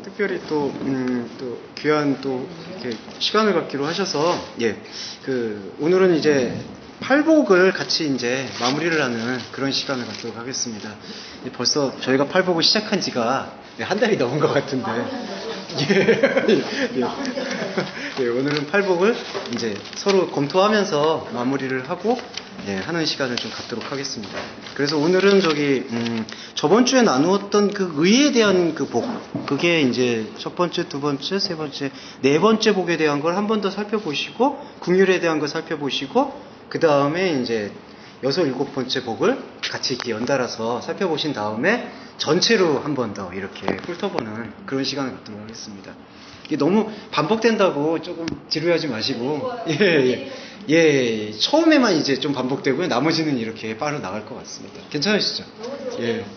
특별히 또 귀한 또 이렇게 시간을 갖기로 하셔서 오늘은 이제 팔복을 같이 이제 마무리를 하는 그런 시간을 갖도록 하겠습니다. 벌써 저희가 팔복을 시작한 지가 한 달이 넘은 것 같은데 오늘은 팔복을 이제 서로 검토하면서 마무리를 하고 하는 시간을 좀 갖도록 하겠습니다. 그래서 오늘은 저번 주에 나누었던 그 의에 대한 그 복, 그게 이제 첫 번째, 두 번째, 세 번째, 네 번째 복에 대한 걸 한 번 더 살펴보시고, 긍휼에 대한 걸 살펴보시고, 그 다음에 이제 여섯, 일곱 번째 복을 같이 이렇게 연달아서 살펴보신 다음에 전체로 한 번 더 이렇게 훑어보는 그런 시간을 갖도록 하겠습니다. 이게 너무 반복된다고 조금 지루하지 마시고, 처음에만 이제 좀 반복되고요. 나머지는 이렇게 빠져나갈 것 같습니다. 괜찮으시죠?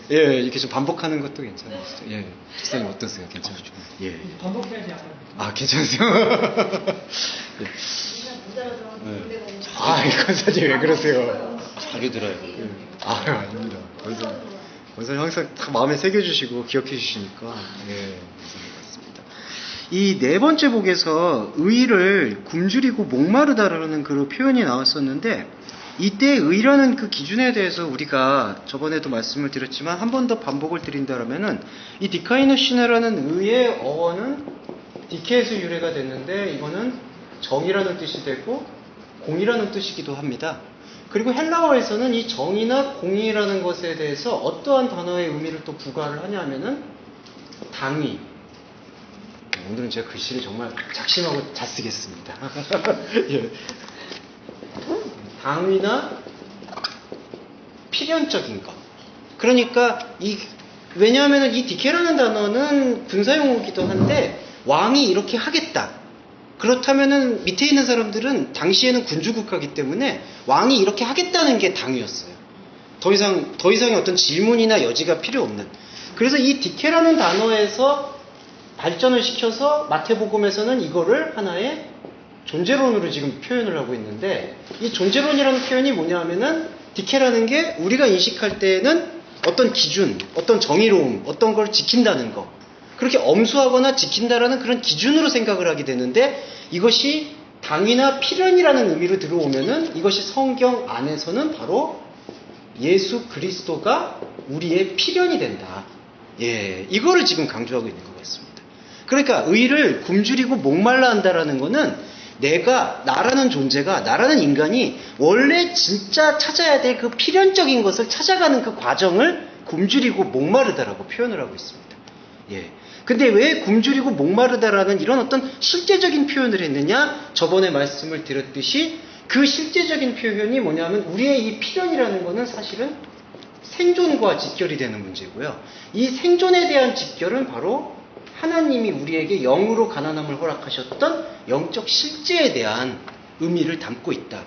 이렇게 좀 반복하는 것도 괜찮으시죠? 집사님 어떠세요? 괜찮으시죠? 반복해야지 약간. 아, 괜찮으세요? 이건 사실 왜 그러세요? 자주 들어요. 아닙니다. 원사님 항상 다 마음에 새겨주시고 기억해 주시니까 감사합니다. 이 네 번째 복에서 의를 굶주리고 목마르다라는 그런 표현이 나왔었는데, 이때 의라는 그 기준에 대해서 우리가 저번에도 말씀을 드렸지만 한 번 더 반복을 드린다면은, 이 디카이노시네라는 의의 어원은 디케에서 유래가 됐는데, 이거는 정이라는 뜻이 되고 공이라는 뜻이기도 합니다. 그리고 헬라어에서는 이 정이나 공이라는 것에 대해서 어떠한 단어의 의미를 또 부과를 하냐면은 당위. 오늘은 제가 글씨를 정말 작심하고 잘 쓰겠습니다. 당위나 필연적인 것. 그러니까 왜냐하면 이 디케라는 단어는 군사용어이기도 한데, 왕이 이렇게 하겠다. 그렇다면은 밑에 있는 사람들은 당시에는 군주국가이기 때문에 왕이 이렇게 하겠다는 게 당위였어요. 더 이상의 어떤 질문이나 여지가 필요 없는. 그래서 이 디케라는 단어에서 발전을 시켜서 마태복음에서는 이거를 하나의 존재론으로 지금 표현을 하고 있는데, 이 존재론이라는 표현이 뭐냐 하면은, 디케라는 게 우리가 인식할 때에는 어떤 기준, 어떤 정의로움, 어떤 걸 지킨다는 거, 그렇게 엄수하거나 지킨다라는 그런 기준으로 생각을 하게 되는데, 이것이 당위나 필연이라는 의미로 들어오면은 이것이 성경 안에서는 바로 예수 그리스도가 우리의 필연이 된다. 이거를 지금 강조하고 있는 것 같습니다. 그러니까 의를 굶주리고 목말라 한다라는 거는, 나라는 존재가, 나라는 인간이 원래 진짜 찾아야 될 그 필연적인 것을 찾아가는 그 과정을 굶주리고 목마르다라고 표현을 하고 있습니다. 근데 왜 굶주리고 목마르다라는 이런 어떤 실제적인 표현을 했느냐? 저번에 말씀을 드렸듯이 그 실제적인 표현이 뭐냐면, 우리의 이 필연이라는 거는 사실은 생존과 직결이 되는 문제고요. 이 생존에 대한 직결은 바로 하나님이 우리에게 영으로 가난함을 허락하셨던 영적 실제에 대한 의미를 담고 있다.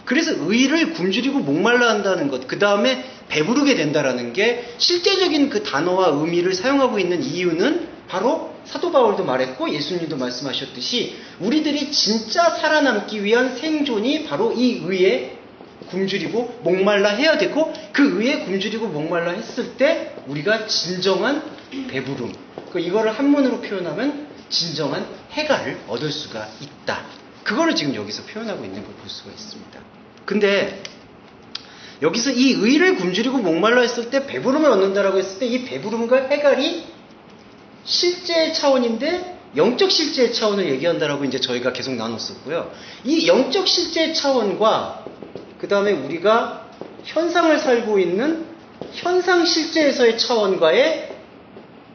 그래서 의를 굶주리고 목말라 한다는 것, 그 다음에 배부르게 된다라는 게 실제적인 그 단어와 의미를 사용하고 있는 이유는 바로 사도 바울도 말했고 예수님도 말씀하셨듯이 우리들이 진짜 살아남기 위한 생존이 바로 이 의에 굶주리고 목말라 해야 되고, 그 의에 굶주리고 목말라 했을 때 우리가 진정한 배부름, 이거를 한문으로 표현하면 진정한 해가를 얻을 수가 있다. 그거를 지금 여기서 표현하고 있는 걸 볼 수가 있습니다. 근데 여기서 이 의를 굶주리고 목말라 했을 때 배부름을 얻는다라고 했을 때, 이 배부름과 해갈이 실제의 차원인데 영적 실제의 차원을 얘기한다라고 이제 저희가 계속 나눴었고요. 이 영적 실제의 차원과 그 다음에 우리가 현상을 살고 있는 현상 실제에서의 차원과의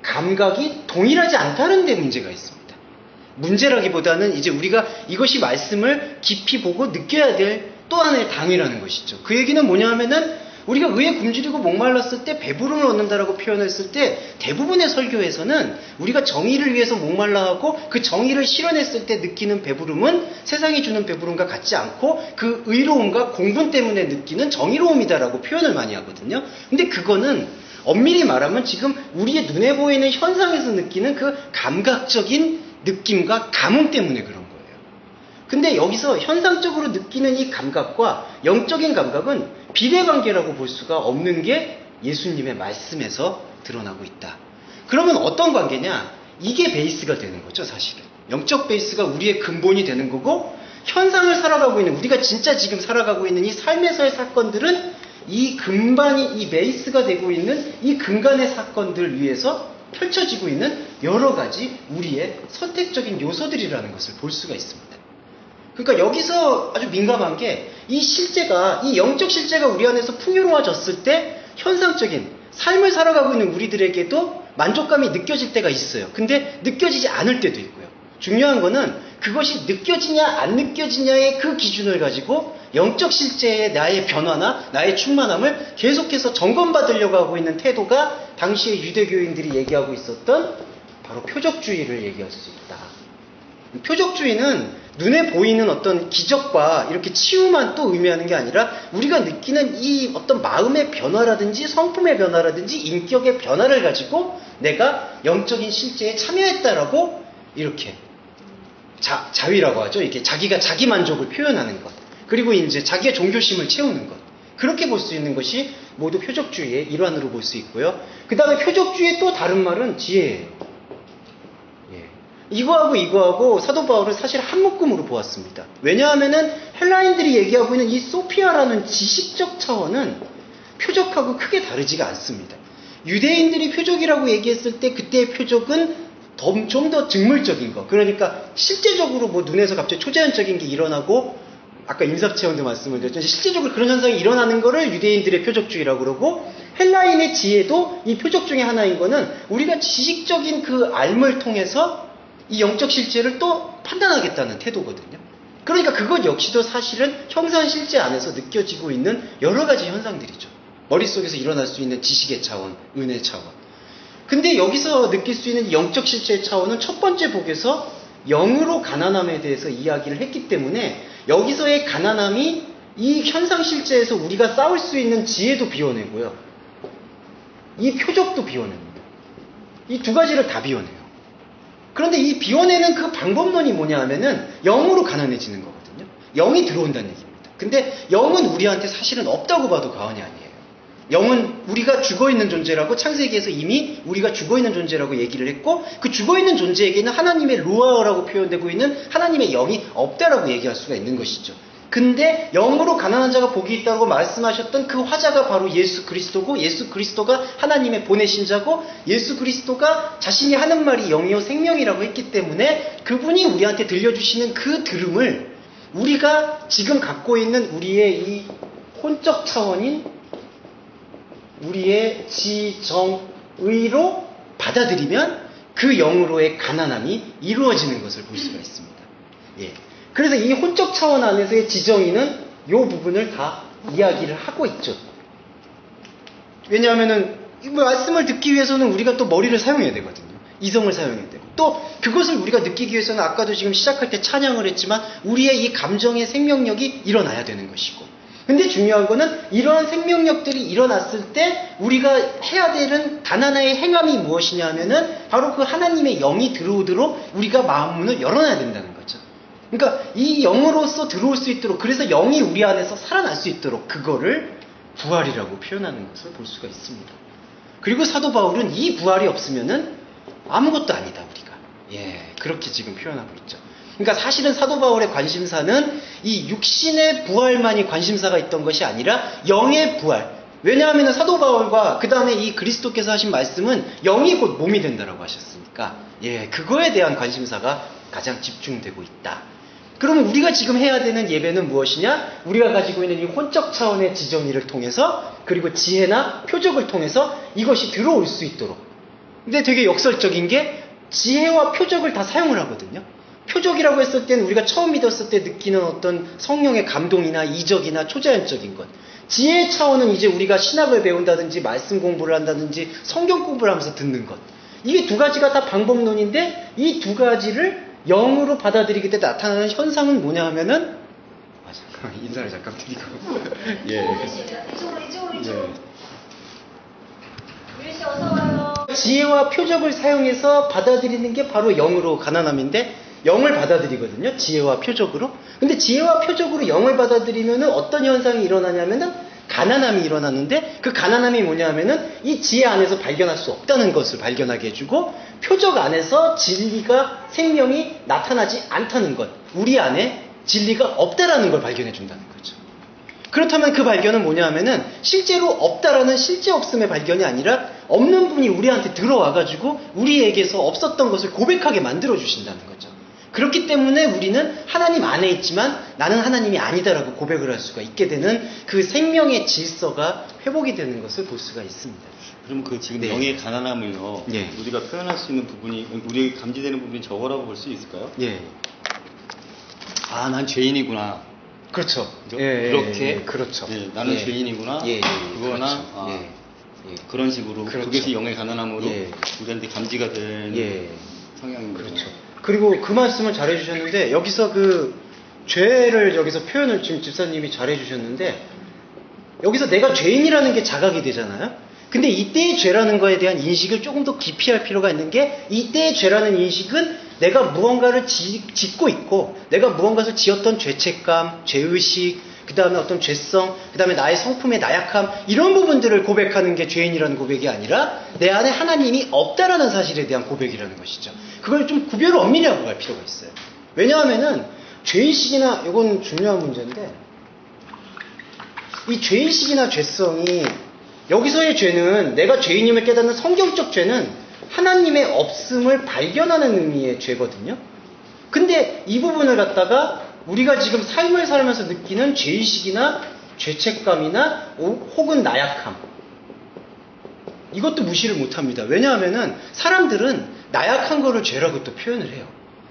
감각이 동일하지 않다는 데 문제가 있습니다. 문제라기보다는 이제 우리가 이것이 말씀을 깊이 보고 느껴야 될 또 하나의 당이라는 것이죠. 그 얘기는 뭐냐 하면은, 우리가 의에 굶주리고 목말랐을 때 배부름을 얻는다라고 표현했을 때, 대부분의 설교에서는 우리가 정의를 위해서 목말라하고 그 정의를 실현했을 때 느끼는 배부름은 세상이 주는 배부름과 같지 않고 그 의로움과 공분 때문에 느끼는 정의로움이다라고 표현을 많이 하거든요. 근데 그거는 엄밀히 말하면 지금 우리의 눈에 보이는 현상에서 느끼는 그 감각적인 느낌과 감흥 때문에 그런 거예요. 근데 여기서 현상적으로 느끼는 이 감각과 영적인 감각은 비례관계라고 볼 수가 없는 게 예수님의 말씀에서 드러나고 있다. 그러면 어떤 관계냐? 이게 베이스가 되는 거죠, 사실은. 영적 베이스가 우리의 근본이 되는 거고, 현상을 살아가고 있는, 우리가 진짜 지금 살아가고 있는 이 삶에서의 사건들은 이 근반이, 이 베이스가 되고 있는 이 근간의 사건들 위에서 펼쳐지고 있는 여러 가지 우리의 선택적인 요소들이라는 것을 볼 수가 있습니다. 그러니까 여기서 아주 민감한 게, 이 실제가, 이 영적 실제가 우리 안에서 풍요로워졌을 때 현상적인 삶을 살아가고 있는 우리들에게도 만족감이 느껴질 때가 있어요. 근데 느껴지지 않을 때도 있고요. 중요한 거는 그것이 느껴지냐 안 느껴지냐의 그 기준을 가지고 영적 실제의 나의 변화나 나의 충만함을 계속해서 점검받으려고 하고 있는 태도가 당시의 유대교인들이 얘기하고 있었던 바로 표적주의를 얘기할 수 있다. 표적주의는 눈에 보이는 어떤 기적과 이렇게 치유만 또 의미하는 게 아니라 우리가 느끼는 이 어떤 마음의 변화라든지 성품의 변화라든지 인격의 변화를 가지고 내가 영적인 실제에 참여했다라고 이렇게 자위라고 하죠. 이렇게 자기가 자기 만족을 표현하는 것. 그리고 이제 자기의 종교심을 채우는 것. 그렇게 볼 수 있는 것이 모두 표적주의의 일환으로 볼 수 있고요. 그 다음에 표적주의의 또 다른 말은 지혜예요. 이거하고 사도 바울은 사실 한 묶음으로 보았습니다. 왜냐하면은 헬라인들이 얘기하고 있는 이 소피아라는 지식적 차원은 표적하고 크게 다르지가 않습니다. 유대인들이 표적이라고 얘기했을 때 그때의 표적은 좀 더 직물적인 거. 그러니까 실제적으로 뭐 눈에서 갑자기 초자연적인 게 일어나고, 아까 임삽체험도 말씀을 드렸죠. 실제적으로 그런 현상이 일어나는 거를 유대인들의 표적주의라고 그러고, 헬라인의 지혜도 이 표적 중에 하나인 거는 우리가 지식적인 그 알을 통해서 이 영적 실제를 또 판단하겠다는 태도거든요. 그러니까 그것 역시도 사실은 형상 실제 안에서 느껴지고 있는 여러 가지 현상들이죠. 머릿속에서 일어날 수 있는 지식의 차원, 은혜의 차원. 근데 여기서 느낄 수 있는 영적 실제의 차원은 첫 번째 복에서 영으로 가난함에 대해서 이야기를 했기 때문에 여기서의 가난함이 이 현상 실제에서 우리가 싸울 수 있는 지혜도 비워내고요. 이 표적도 비워냅니다. 이 두 가지를 다 비워내요. 그런데 이 비워내는 그 방법론이 뭐냐 하면은 영으로 가난해지는 거거든요. 영이 들어온다는 얘기입니다. 근데 영은 우리한테 사실은 없다고 봐도 과언이 아니에요. 영은 우리가 죽어있는 존재라고 창세기에서 이미 우리가 죽어있는 존재라고 얘기를 했고, 그 죽어있는 존재에게는 하나님의 루아어라고 표현되고 있는 하나님의 영이 없다라고 얘기할 수가 있는 것이죠. 근데 영으로 가난한 자가 복이 있다고 말씀하셨던 그 화자가 바로 예수 그리스도고, 예수 그리스도가 하나님의 보내신 자고, 예수 그리스도가 자신이 하는 말이 영이요 생명이라고 했기 때문에 그분이 우리한테 들려주시는 그 들음을 우리가 지금 갖고 있는 우리의 이 혼적 차원인 우리의 지정의로 받아들이면 그 영으로의 가난함이 이루어지는 것을 볼 수가 있습니다. 예. 그래서 이 혼적 차원 안에서의 지정의는 이 부분을 다 이야기를 하고 있죠. 왜냐하면은 이 말씀을 듣기 위해서는 우리가 또 머리를 사용해야 되거든요. 이성을 사용해야 되고, 또 그것을 우리가 느끼기 위해서는 아까도 지금 시작할 때 찬양을 했지만 우리의 이 감정의 생명력이 일어나야 되는 것이고, 근데 중요한 거는 이러한 생명력들이 일어났을 때 우리가 해야 되는 단 하나의 행함이 무엇이냐 하면은 바로 그 하나님의 영이 들어오도록 우리가 마음문을 열어놔야 된다는 거죠. 그러니까 이 영으로서 들어올 수 있도록, 그래서 영이 우리 안에서 살아날 수 있도록 그거를 부활이라고 표현하는 것을 볼 수가 있습니다. 그리고 사도 바울은 이 부활이 없으면은 아무것도 아니다 우리가. 예, 그렇게 지금 표현하고 있죠. 그러니까 사실은 사도 바울의 관심사는 이 육신의 부활만이 관심사가 있던 것이 아니라 영의 부활. 왜냐하면 사도 바울과 그 다음에 이 그리스도께서 하신 말씀은 영이 곧 몸이 된다라고 하셨으니까, 예, 그거에 대한 관심사가 가장 집중되고 있다. 그러면 우리가 지금 해야 되는 예배는 무엇이냐? 우리가 가지고 있는 이 혼적 차원의 지정의를 통해서, 그리고 지혜나 표적을 통해서 이것이 들어올 수 있도록. 근데 되게 역설적인 게 지혜와 표적을 다 사용을 하거든요. 표적이라고 했을 때는 우리가 처음 믿었을 때 느끼는 어떤 성령의 감동이나 이적이나 초자연적인 것. 지혜의 차원은 이제 우리가 신학을 배운다든지 말씀 공부를 한다든지 성경 공부를 하면서 듣는 것. 이게 두 가지가 다 방법론인데, 이 두 가지를 영으로 받아들이게 때 나타나는 현상은 뭐냐 하면은, 잠깐만 인사를 잠깐 드리고. 예. 이쪽으로. 유혜씨 어서와요. 지혜와 표적을 사용해서 받아들이는 게 바로 영으로 가난함인데, 영을 받아들이거든요. 지혜와 표적으로. 근데 지혜와 표적으로 영을 받아들이면은 어떤 현상이 일어나냐면은 가난함이 일어났는데 그 가난함이 뭐냐면은 이 지혜 안에서 발견할 수 없다는 것을 발견하게 해주고 표적 안에서 진리가 생명이 나타나지 않다는 것, 우리 안에 진리가 없다라는 걸 발견해 준다는 거죠. 그렇다면 그 발견은 뭐냐 하면은 실제로 없다라는 실제 없음의 발견이 아니라 없는 분이 우리한테 들어와가지고 우리에게서 없었던 것을 고백하게 만들어 주신다는 거죠. 그렇기 때문에 우리는 하나님 안에 있지만 나는 하나님이 아니다라고 고백을 할 수가 있게 되는 그 생명의 질서가 회복이 되는 것을 볼 수가 있습니다. 그럼 그 지금 네. 영의 가난함을요, 예. 우리가 표현할 수 있는 부분이, 우리에게 감지되는 부분이 저거라고 볼 수 있을까요? 예. 아, 난 죄인이구나. 그렇죠. 이렇게 그렇죠. 예, 나는 예. 죄인이구나. 예, 예, 그거나 그렇죠. 아, 예. 그런 식으로 그렇죠. 그것이 영의 가난함으로 예. 우리한테 감지가 되는 예. 성향입니다. 그렇죠. 그리고 그 말씀을 잘 해주셨는데 여기서 그 죄를 여기서 표현을 지금 집사님이 잘 해주셨는데 여기서 내가 죄인이라는 게 자각이 되잖아요. 근데 이때의 죄라는 거에 대한 인식을 조금 더 깊이 할 필요가 있는 게 이때의 죄라는 인식은 내가 무언가를 짓고 있고 내가 무언가를 지었던 죄책감, 죄의식, 그 다음에 어떤 죄성, 그 다음에 나의 성품의 나약함 이런 부분들을 고백하는 게 죄인이라는 고백이 아니라 내 안에 하나님이 없다라는 사실에 대한 고백이라는 것이죠. 그걸 좀 구별을 엄밀히 하고 갈 필요가 있어요. 왜냐하면은 죄의식이나 이건 중요한 문제인데 이 죄의식이나 죄성이 여기서의 죄는 내가 죄인임을 깨닫는 성경적 죄는 하나님의 없음을 발견하는 의미의 죄거든요. 근데 이 부분을 갖다가 우리가 지금 삶을 살면서 느끼는 죄의식이나 죄책감이나 혹은 나약함 이것도 무시를 못합니다. 왜냐하면은 사람들은 나약한 거를 죄라고 또 표현을 해요.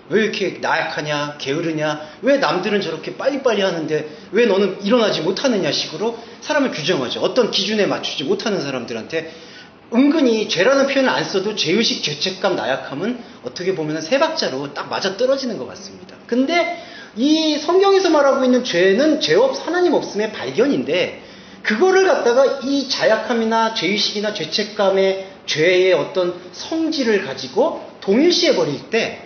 왜 이렇게 나약하냐, 게으르냐, 왜 남들은 저렇게 빨리빨리 하는데 왜 너는 일어나지 못하느냐 식으로 사람을 규정하죠. 어떤 기준에 맞추지 못하는 사람들한테 은근히 죄라는 표현을 안 써도 죄의식, 죄책감, 나약함은 어떻게 보면 세 박자로 딱 맞아 떨어지는 것 같습니다. 근데 이 성경에서 말하고 있는 죄는 하나님 없음의 발견인데 그거를 갖다가 이 자약함이나 죄의식이나 죄책감의 죄의 어떤 성질을 가지고 동일시해버릴 때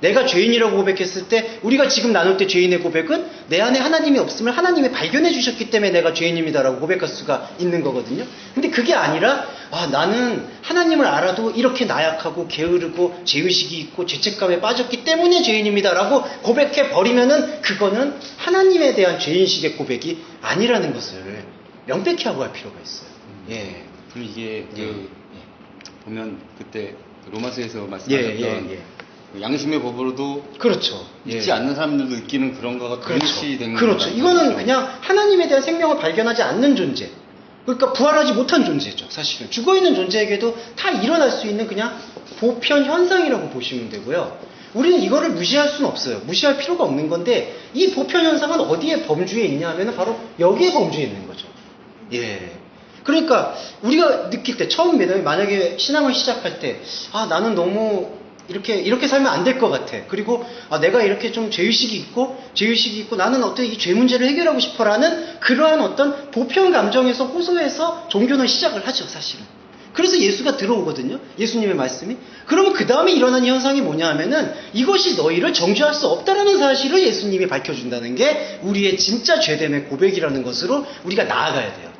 내가 죄인이라고 고백했을 때 우리가 지금 나눌 때 죄인의 고백은 내 안에 하나님이 없음을 하나님이 발견해 주셨기 때문에 내가 죄인입니다라고 고백할 수가 있는 거거든요. 근데 그게 아니라 나는 하나님을 알아도 이렇게 나약하고 게으르고 죄의식이 있고 죄책감에 빠졌기 때문에 죄인입니다라고 고백해 버리면은 그거는 하나님에 대한 죄인식의 고백이 아니라는 것을 명백히 하고 할 필요가 있어요. 예. 그럼 이게 예. 보면 그때 로마서에서 말씀하셨던 양심의 법으로도 그렇죠. 믿지 않는 사람들도 느끼는 그런 거가 동일시 된 그렇죠. 이거는 그냥 하나님에 대한 생명을 발견하지 않는 존재. 그러니까 부활하지 못한 존재죠. 사실은 죽어있는 존재에게도 다 일어날 수 있는 그냥 보편 현상이라고 보시면 되고요. 우리는 이거를 무시할 수는 없어요. 무시할 필요가 없는 건데 이 보편 현상은 어디에 범주에 있냐 하면 바로 여기에 범주에 있는 거죠. 예. 그러니까 우리가 느낄 때 처음 만약에 신앙을 시작할 때 나는 너무 이렇게 살면 안 될 것 같아. 그리고 내가 이렇게 좀 죄의식이 있고 나는 어떻게 이 죄 문제를 해결하고 싶어라는 그러한 어떤 보편 감정에서 호소해서 종교는 시작을 하죠, 사실은. 그래서 예수가 들어오거든요. 예수님의 말씀이. 그러면 그 다음에 일어나는 현상이 뭐냐 하면은 이것이 너희를 정죄할 수 없다라는 사실을 예수님이 밝혀준다는 게 우리의 진짜 죄됨의 고백이라는 것으로 우리가 나아가야 돼요.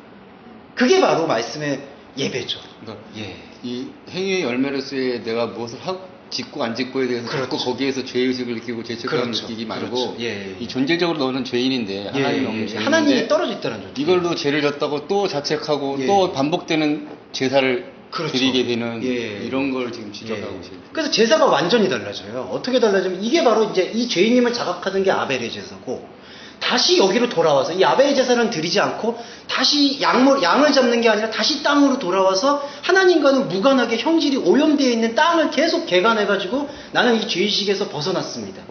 그게 바로 말씀의 예배죠. 그러니까 예. 이 행위의 열매로서의 내가 무엇을 짓고 안 짓고에 대해서 자꾸 거기에서 죄의식을 느끼고 죄책감을 느끼기 말고 이 존재적으로 너는 죄인인데 하나님이 없는 죄인인데 하나님이 떨어져 있다는 존재. 이걸로 죄를 졌다고 또 자책하고 또 반복되는 제사를 드리게 되는 이런 걸 지금 지적하고 있어요. 그래서 제사가 완전히 달라져요. 어떻게 달라지면 이게 바로 이제 이 죄인임을 자각하던 게 아벨의 제사고 다시 여기로 돌아와서 이 아벨의 제사는 드리지 않고 다시 양을 잡는 게 아니라 다시 땅으로 돌아와서 하나님과는 무관하게 형질이 오염되어 있는 땅을 계속 개간해가지고 나는 이 죄의식에서 벗어났습니다.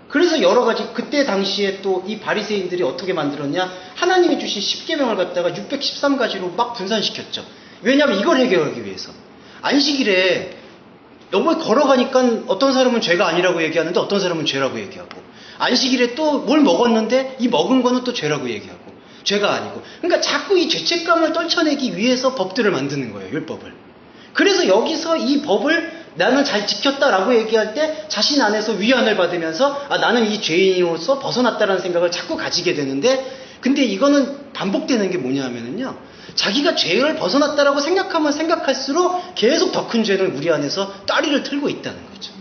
그래서 여러 가지 그때 당시에 또 이 바리새인들이 어떻게 만들었냐 하나님이 주신 10계명을 갖다가 613가지로 막 분산시켰죠. 왜냐하면 이걸 해결하기 위해서 안식일에 여기 걸어가니까 어떤 사람은 죄가 아니라고 얘기하는데 어떤 사람은 죄라고 얘기하고 안식일에 또 뭘 먹었는데 이 먹은 거는 또 죄라고 얘기하고 죄가 아니고 그러니까 자꾸 이 죄책감을 떨쳐내기 위해서 법들을 만드는 거예요. 율법을. 그래서 여기서 이 법을 나는 잘 지켰다라고 얘기할 때 자신 안에서 위안을 받으면서 나는 이 죄인으로서 벗어났다라는 생각을 자꾸 가지게 되는데 근데 이거는 반복되는 게 뭐냐면요. 자기가 죄를 벗어났다라고 생각하면 생각할수록 계속 더 큰 죄를 우리 안에서 따리를 틀고 있다는 거죠.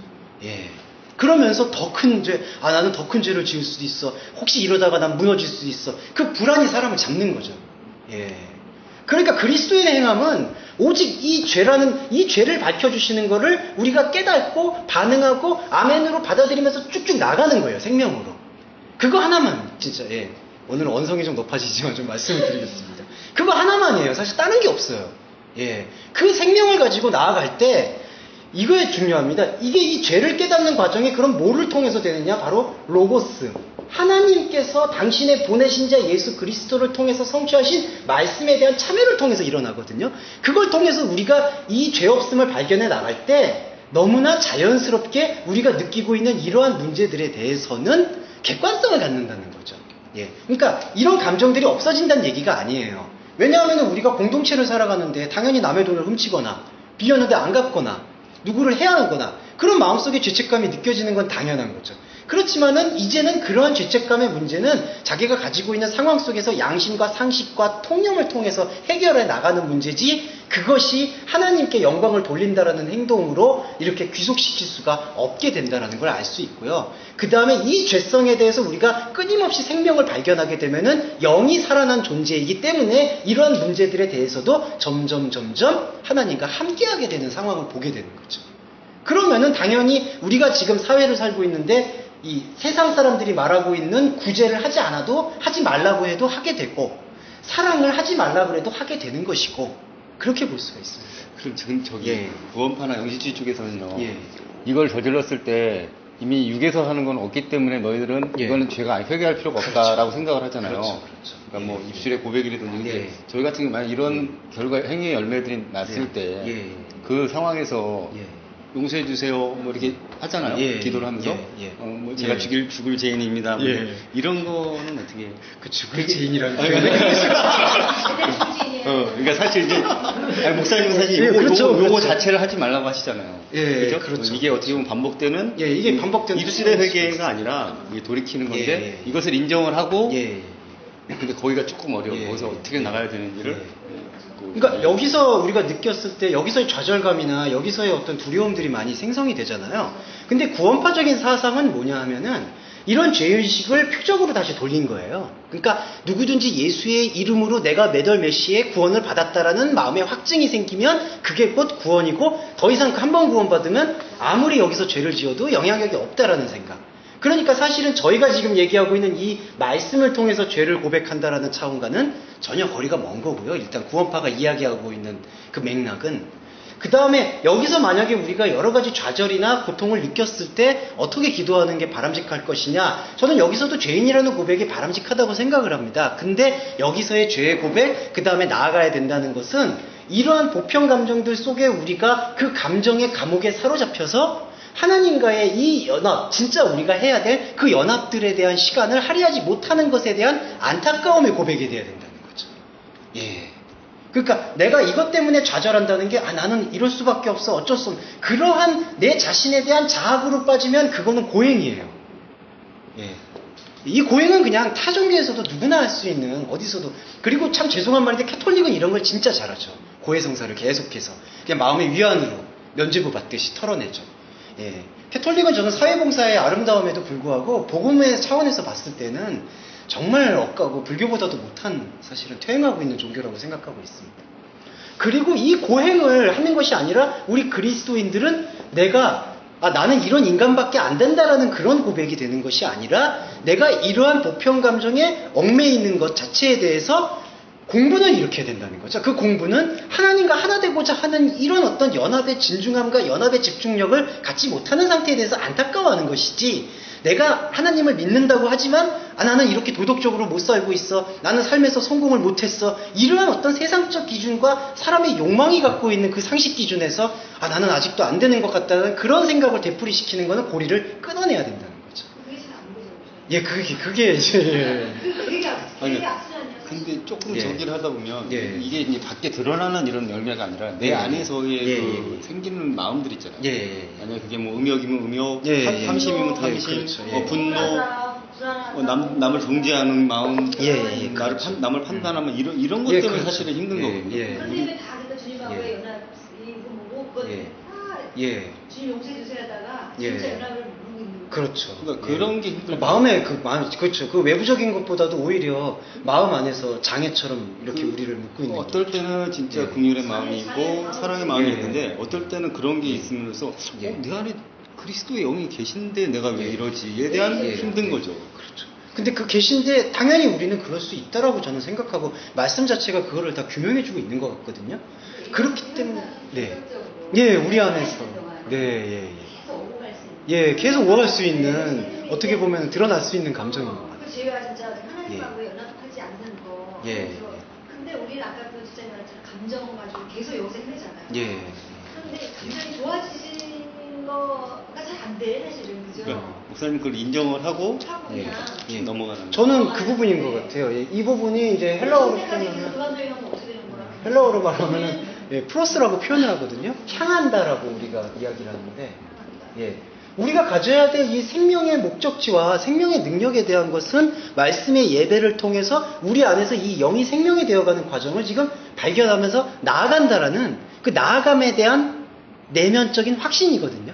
예. 그러면서 더 큰 죄, 나는 더 큰 죄를 지을 수도 있어. 혹시 이러다가 난 무너질 수도 있어. 그 불안이 사람을 잡는 거죠. 예. 그러니까 그리스도의 행함은 오직 이 죄를 밝혀주시는 거를 우리가 깨닫고 반응하고 아멘으로 받아들이면서 쭉쭉 나가는 거예요. 생명으로. 그거 하나만, 진짜, 예. 오늘 언성이 좀 높아지지만 좀 말씀을 드리겠습니다. 그거 하나만이에요. 사실 다른 게 없어요. 예. 그 생명을 가지고 나아갈 때, 이거에 중요합니다. 이게 이 죄를 깨닫는 과정이 그럼 뭐를 통해서 되느냐? 바로 로고스. 하나님께서 당신의 보내신 자 예수 그리스도를 통해서 성취하신 말씀에 대한 참여를 통해서 일어나거든요. 그걸 통해서 우리가 이 죄 없음을 발견해 나갈 때 너무나 자연스럽게 우리가 느끼고 있는 이러한 문제들에 대해서는 객관성을 갖는다는 거죠. 예. 그러니까 이런 감정들이 없어진다는 얘기가 아니에요. 왜냐하면 우리가 공동체를 살아가는데 당연히 남의 돈을 훔치거나 빌렸는데 안 갚거나 누구를 해하거나 그런 마음속에 죄책감이 느껴지는 건 당연한 거죠. 그렇지만은 이제는 그러한 죄책감의 문제는 자기가 가지고 있는 상황 속에서 양심과 상식과 통념을 통해서 해결해 나가는 문제지 그것이 하나님께 영광을 돌린다라는 행동으로 이렇게 귀속시킬 수가 없게 된다는 걸 알 수 있고요. 그 다음에 이 죄성에 대해서 우리가 끊임없이 생명을 발견하게 되면은 영이 살아난 존재이기 때문에 이러한 문제들에 대해서도 점점 하나님과 함께하게 되는 상황을 보게 되는 거죠. 그러면은 당연히 우리가 지금 사회를 살고 있는데 이 세상 사람들이 말하고 있는 구제를 하지 않아도 하지 말라고 해도 하게 되고 사랑을 하지 말라고 해도 하게 되는 것이고 그렇게 볼 수가 있습니다. 그럼 지금 저기 구원파나 영지주의 쪽에서는요. 예. 이걸 저질렀을 때 이미 육에서 하는 건 없기 때문에 너희들은 이거는 죄가 회개할 필요가 없다라고 생각을 하잖아요. 그렇죠. 그러니까 뭐 입술의 고백이라든지 저희 같은 경우 만약 이런 결과 행위의 열매들이 났을 때 그 상황에서 용서해 주세요. 뭐 이렇게 하잖아요. 기도를 하면서 뭐 제가 죽을 죄인입니다. 뭐 이런 거는 어떻게? 그 죽을 죄인이라는 그러니까 사실 이제 목사님은 사실 요거 자체를 하지 말라고 하시잖아요. 그렇죠? 이게 어떻게 보면 반복되는 이게 반복되는 입술의 회개가 아니라 이게 돌이키는 건데 이것을 인정을 하고 근데 거기가 조금 어려워요. 거기서 어떻게 나가야 되는지를 그러니까 여기서 우리가 느꼈을 때 여기서의 좌절감이나 여기서의 어떤 두려움들이 많이 생성이 되잖아요. 근데 구원파적인 사상은 뭐냐 하면은 이런 죄의식을 표적으로 다시 돌린 거예요. 그러니까 누구든지 예수의 이름으로 내가 몇 월 몇 시에 구원을 받았다라는 마음의 확증이 생기면 그게 곧 구원이고 더 이상 한 번 구원받으면 아무리 여기서 죄를 지어도 영향력이 없다라는 생각. 그러니까 사실은 저희가 지금 얘기하고 있는 이 말씀을 통해서 죄를 고백한다라는 차원과는 전혀 거리가 먼 거고요. 일단 구원파가 이야기하고 있는 그 맥락은. 그 다음에 여기서 만약에 우리가 여러 가지 좌절이나 고통을 느꼈을 때 어떻게 기도하는 게 바람직할 것이냐. 저는 여기서도 죄인이라는 고백이 바람직하다고 생각을 합니다. 근데 여기서의 죄의 고백, 그 다음에 나아가야 된다는 것은 이러한 보편 감정들 속에 우리가 그 감정의 감옥에 사로잡혀서 하나님과의 이 연합, 진짜 우리가 해야 될 그 연합들에 대한 시간을 할애하지 못하는 것에 대한 안타까움의 고백이 돼야 된다는 거죠. 그러니까 내가 이것 때문에 좌절한다는 게 나는 이럴 수밖에 없어 어쩔 수 없는 그러한 내 자신에 대한 자학으로 빠지면 그거는 고행이에요. 이 고행은 그냥 타 종교에서도 누구나 할 수 있는 어디서도 그리고 참 죄송한 말인데 캐톨릭은 이런 걸 진짜 잘하죠. 고해성사를 계속해서 그냥 마음의 위안으로 면죄부 받듯이 털어내죠. 캐톨릭은 저는 사회봉사의 아름다움에도 불구하고 복음의 차원에서 봤을 때는 정말 억까고 불교보다도 못한 사실은 퇴행하고 있는 종교라고 생각하고 있습니다. 그리고 이 고행을 하는 것이 아니라 우리 그리스도인들은 나는 이런 인간밖에 안 된다라는 그런 고백이 되는 것이 아니라 내가 이러한 보편 감정에 얽매여 있는 것 자체에 대해서 공부는 이렇게 해야 된다는 거죠. 그 공부는 하나님과 하나 되고자 하는 이런 어떤 연합의 진중함과 연합의 집중력을 갖지 못하는 상태에 대해서 안타까워하는 것이지 내가 하나님을 믿는다고 하지만 나는 이렇게 도덕적으로 못 살고 있어. 나는 삶에서 성공을 못했어. 이러한 어떤 세상적 기준과 사람의 욕망이 갖고 있는 그 상식 기준에서 나는 아직도 안 되는 것 같다는 그런 생각을 되풀이시키는 것은 고리를 끊어내야 된다는 거죠. 그게 이제 근데 조금 저기를 하다 보면 이게 이제 밖에 드러나는 이런 열매가 아니라 내 안에서의 그 생기는 마음들 있잖아요. 만약 그게 뭐 음욕이면 음욕, 탐심이면 탐심, 그렇죠. 분노, 남을 정죄하는 마음, 예, 그렇죠. 남을 판단하면 이런 것 예, 때문에 그렇죠. 사실은 힘든 거거든요. 선생님이 다 그러니까 주님하고의 예. 연합 이거 뭐고 그거 예. 다 예. 주님 용서해 주세요 하다가 예. 진짜 연합을 모르고 있는 거예요. 그렇죠. 그러니까 예. 그런 게 힘들어요. 마음의 그렇죠. 그 외부적인 것보다도 오히려 마음 안에서 장애처럼 이렇게 우리를 묶고 있는 어떨 거죠. 때는 진짜 예. 긍휼의 마음이 있고 사랑의 마음이 예. 있는데 어떨 때는 그런 게 있으면서 예. 내 안에 그리스도의 영이 계신데 내가 왜 예. 이러지에 대한 예. 힘든 거죠. 그렇죠. 근데 그 계신데 당연히 우리는 그럴 수 있다라고 저는 생각하고 말씀 자체가 그거를 다 규명해주고 있는 것 같거든요. 그렇기 때문에 예, 우리 안에서 예. 예, 계속 오갈 수 있는 어떻게 보면 드러날 수 있는 감정인 것 같아요. 그 죄가 진짜 하나님하고 연합하지 않는 거. 예. 그래서 근데 우리는 아까 그 진짜 말처럼 감정 가지고 계속 여기서 힘내잖아요. 예. 그런데 감정이 좋아지는 거가 잘 안 돼, 사실은. 그죠? 그러니까 목사님 그걸 인정을 하고 하고 예. 그냥 예. 넘어가는. 저는 그 부분인 것 같아요. 예, 이 부분이 이제 헬라어로 표현하면 그만두면 어떻게 되는 거야? 헬라어로 말하면은 예, 프로스라고 표현을 하거든요. 향한다라고 우리가 이야기를 하는데, 예, 우리가 가져야 될 이 생명의 목적지와 생명의 능력에 대한 것은 말씀의 예배를 통해서 우리 안에서 이 영이 생명이 되어가는 과정을 지금 발견하면서 나아간다라는 그 나아감에 대한 내면적인 확신이거든요.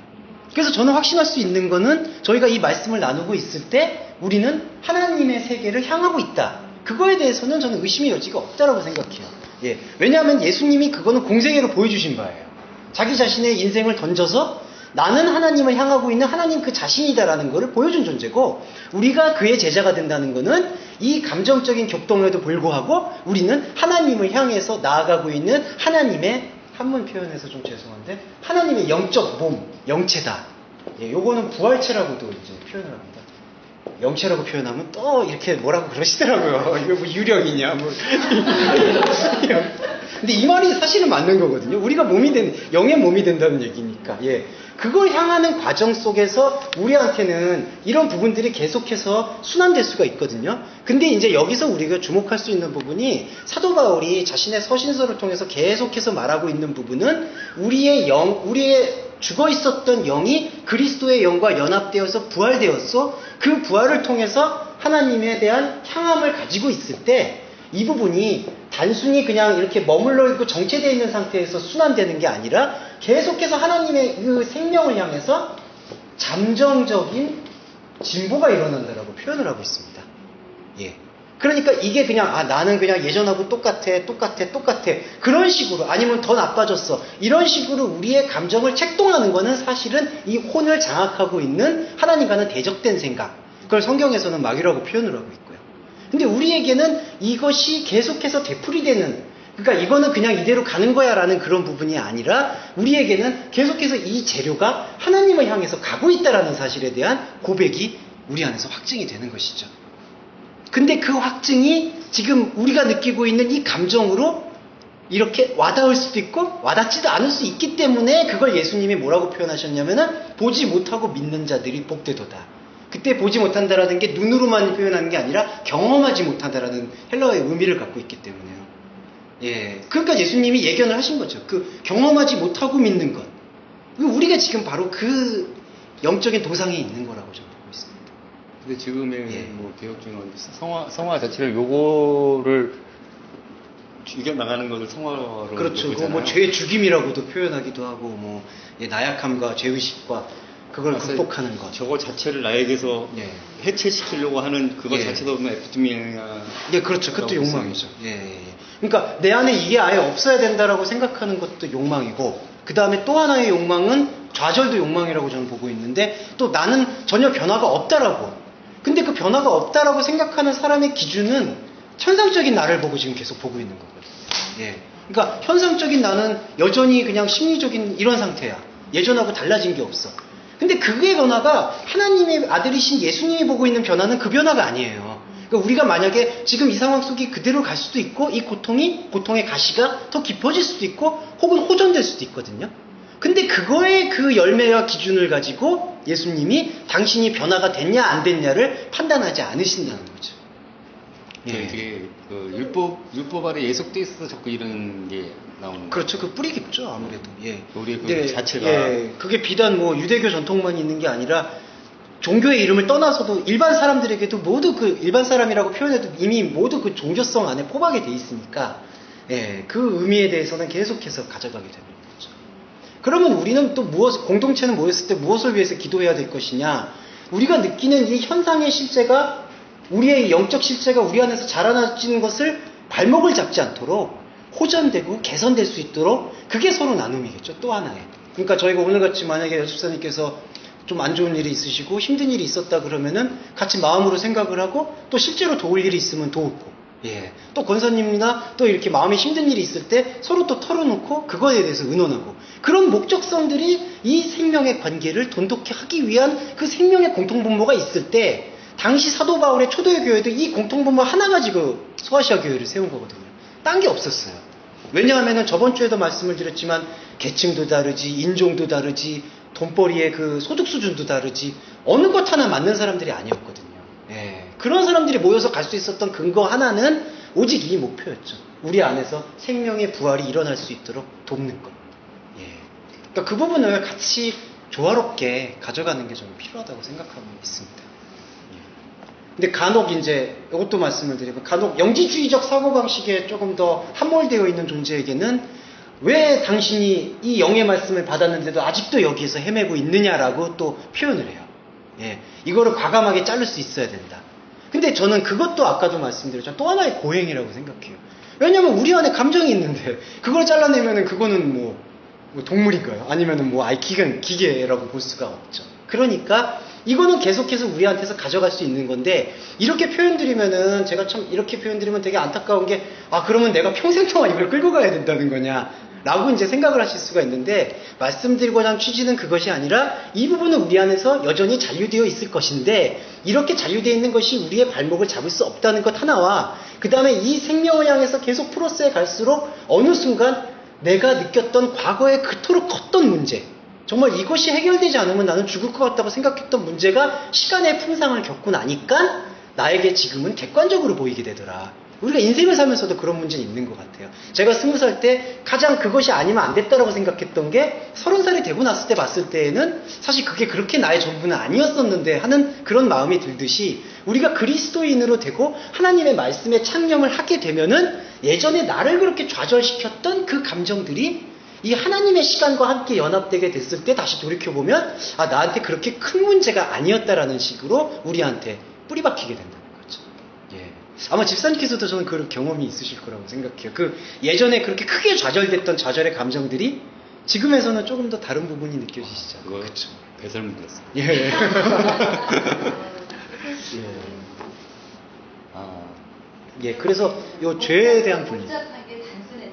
그래서 저는 확신할 수 있는 거는 저희가 이 말씀을 나누고 있을 때 우리는 하나님의 세계를 향하고 있다. 그거에 대해서는 저는 의심의 여지가 없다라고 생각해요. 예. 왜냐하면 예수님이 그거는 공생애로 보여주신 바예요. 자기 자신의 인생을 던져서 나는 하나님을 향하고 있는 하나님 그 자신이다라는 것을 보여준 존재고, 우리가 그의 제자가 된다는 것은 이 감정적인 격동에도 불구하고 우리는 하나님을 향해서 나아가고 있는 하나님의, 한문 표현해서 좀 죄송한데, 하나님의 영적 몸, 영체다. 예, 요거는 부활체라고도 이제 표현을 합니다. 영체라고 표현하면 또 이렇게 뭐라고 그러시더라고요. 이거 뭐 유령이냐, 뭐. 근데 이 말이 사실은 맞는 거거든요. 우리가 영의 몸이 된다는 얘기니까. 예. 그걸 향하는 과정 속에서 우리한테는 이런 부분들이 계속해서 순환될 수가 있거든요. 근데 이제 여기서 우리가 주목할 수 있는 부분이 사도 바울이 자신의 서신서를 통해서 계속해서 말하고 있는 부분은 우리의 죽어 있었던 영이 그리스도의 영과 연합되어서 부활되었어. 그 부활을 통해서 하나님에 대한 향함을 가지고 있을 때 이 부분이 단순히 그냥 이렇게 머물러 있고 정체되어 있는 상태에서 순환되는 게 아니라 계속해서 하나님의 그 생명을 향해서 잠정적인 진보가 일어난다라고 표현을 하고 있습니다. 예. 그러니까 이게 그냥 나는 그냥 예전하고 똑같아 그런 식으로, 아니면 더 나빠졌어, 이런 식으로 우리의 감정을 책동하는 거는 사실은 이 혼을 장악하고 있는 하나님과는 대적된 생각, 그걸 성경에서는 마귀라고 표현을 하고 있고요. 근데 우리에게는 이것이 계속해서 되풀이되는, 그러니까 이거는 그냥 이대로 가는 거야 라는 그런 부분이 아니라 우리에게는 계속해서 이 재료가 하나님을 향해서 가고 있다라는 사실에 대한 고백이 우리 안에서 확증이 되는 것이죠. 근데 그 확증이 지금 우리가 느끼고 있는 이 감정으로 이렇게 와닿을 수도 있고 와닿지도 않을 수 있기 때문에 그걸 예수님이 뭐라고 표현하셨냐면은 보지 못하고 믿는 자들이 복되도다. 그때 보지 못한다라는 게 눈으로만 표현하는 게 아니라 경험하지 못한다라는 헬라어의 의미를 갖고 있기 때문에요. 예, 그러니까 예수님이 예견을 하신 거죠. 그 경험하지 못하고 믿는 것. 우리가 지금 바로 그 영적인 도상에 있는 거라고 저는 보고 있습니다. 근데 지금의 예. 뭐 개혁 중은 성화 자체를 요거를 죽여 나가는 것을 성화로 그렇죠. 보잖아요. 뭐 죄 죽임이라고도 표현하기도 하고, 뭐 나약함과 죄의식과 그걸 극복하는 것. 저거 자체를 나에게서 예. 해체시키려고 하는 그것 예. 자체도 보면 에피토미야. 예, 그렇죠. 그것도 욕망이죠. 예. 그러니까 내 안에 이게 아예 없어야 된다라고 생각하는 것도 욕망이고, 그 다음에 또 하나의 욕망은 좌절도 욕망이라고 저는 보고 있는데, 또 나는 전혀 변화가 없다라고. 근데 그 변화가 없다라고 생각하는 사람의 기준은 현상적인 나를 보고 지금 계속 보고 있는 거거든요. 예. 그러니까 현상적인 나는 여전히 그냥 심리적인 이런 상태야. 예전하고 달라진 게 없어. 근데 그의 변화가 하나님의 아들이신 예수님이 보고 있는 변화는 그 변화가 아니에요. 그러니까 우리가 만약에 지금 이 상황 속에 그대로 갈 수도 있고, 이 고통의 가시가 더 깊어질 수도 있고, 혹은 호전될 수도 있거든요. 근데 그거의 그 열매와 기준을 가지고 예수님이 당신이 변화가 됐냐 안 됐냐를 판단하지 않으신다는 거죠. 예. 되게 그 율법 아래 예속돼 있어서 자꾸 이런 게 나오는 거예요. 그렇죠. 그 뿌리 깊죠, 아무래도. 예. 우리의 그 자체가. 예. 그게 비단 뭐 유대교 전통만 있는 게 아니라 종교의 이름을 떠나서도 일반 사람들에게도 모두 그 일반 사람이라고 표현해도 이미 모두 그 종교성 안에 포박이 돼 있으니까 예, 그 의미에 대해서는 계속해서 가져가게 되는 거죠. 그러면 우리는 또 공동체는 모였을 때 무엇을 위해서 기도해야 될 것이냐? 우리가 느끼는 이 현상의 실제가 우리의 영적 실제가 우리 안에서 자라나지는 것을 발목을 잡지 않도록 호전되고 개선될 수 있도록 그게 서로 나눔이겠죠. 또 하나의. 그러니까 저희가 오늘같이 만약에 여집사님께서 좀 안 좋은 일이 있으시고 힘든 일이 있었다 그러면은 같이 마음으로 생각을 하고 또 실제로 도울 일이 있으면 도우고 예. 또 권사님이나 또 이렇게 마음에 힘든 일이 있을 때 서로 또 털어놓고 그거에 대해서 의논하고 그런 목적성들이 이 생명의 관계를 돈독히 하기 위한 그 생명의 공통분모가 있을 때 당시 사도 바울의 초대의 교회도 이 공통분모 하나 가지고 소아시아 교회를 세운 거거든요. 딴 게 없었어요. 왜냐하면은 저번 주에도 말씀을 드렸지만 계층도 다르지 인종도 다르지 돈벌이의 그 소득 수준도 다르지 어느 것 하나 맞는 사람들이 아니었거든요. 예. 그런 사람들이 모여서 갈 수 있었던 근거 하나는 오직 이 목표였죠. 우리 안에서 생명의 부활이 일어날 수 있도록 돕는 것. 예. 그러니까 그 부분을 같이 조화롭게 가져가는 게 저는 필요하다고 생각하고 있습니다. 예. 근데 간혹 이제 이것도 말씀을 드리면 간혹 영지주의적 사고방식에 조금 더 함몰되어 있는 존재에게는 왜 당신이 이 영의 말씀을 받았는데도 아직도 여기에서 헤매고 있느냐라고 또 표현을 해요. 예, 이거를 과감하게 자를 수 있어야 된다. 근데 저는 그것도 아까도 말씀드렸지만 또 하나의 고행이라고 생각해요. 왜냐면 우리 안에 감정이 있는데 그걸 잘라내면은 그거는 뭐 동물인가요? 아니면은 뭐 기계라고 볼 수가 없죠. 그러니까 이거는 계속해서 우리한테서 가져갈 수 있는 건데 이렇게 표현드리면은 제가 참 이렇게 표현드리면 되게 안타까운 게 그러면 내가 평생 동안 이걸 끌고 가야 된다는 거냐 라고 이제 생각을 하실 수가 있는데 말씀드리고자 하는 취지는 그것이 아니라 이 부분은 우리 안에서 여전히 잔류되어 있을 것인데 이렇게 잔류되어 있는 것이 우리의 발목을 잡을 수 없다는 것 하나와 그 다음에 이 생명을 향해서 계속 프로세스에 갈수록 어느 순간 내가 느꼈던 과거에 그토록 컸던 문제 정말 이것이 해결되지 않으면 나는 죽을 것 같다고 생각했던 문제가 시간의 풍상을 겪고 나니까 나에게 지금은 객관적으로 보이게 되더라. 우리가 인생을 살면서도 그런 문제는 있는 것 같아요. 제가 20살 때 가장 그것이 아니면 안 됐다라고 생각했던 게 30살이 되고 났을 때 봤을 때에는 사실 그게 그렇게 나의 전부는 아니었었는데 하는 그런 마음이 들듯이 우리가 그리스도인으로 되고 하나님의 말씀에 창념을 하게 되면은 예전에 나를 그렇게 좌절시켰던 그 감정들이 이 하나님의 시간과 함께 연합되게 됐을 때 다시 돌이켜보면 나한테 그렇게 큰 문제가 아니었다라는 식으로 우리한테 뿌리박히게 된다는 거죠. 예. 아마 집사님께서도 저는 그런 경험이 있으실 거라고 생각해요. 그 예전에 그렇게 크게 좌절됐던 좌절의 감정들이 지금에서는 조금 더 다른 부분이 느껴지시잖아요. 그렇죠. 배설물이었어요. 예. 예. 예. 그래서 이 죄에 대한 분리. 복잡하게 단순해서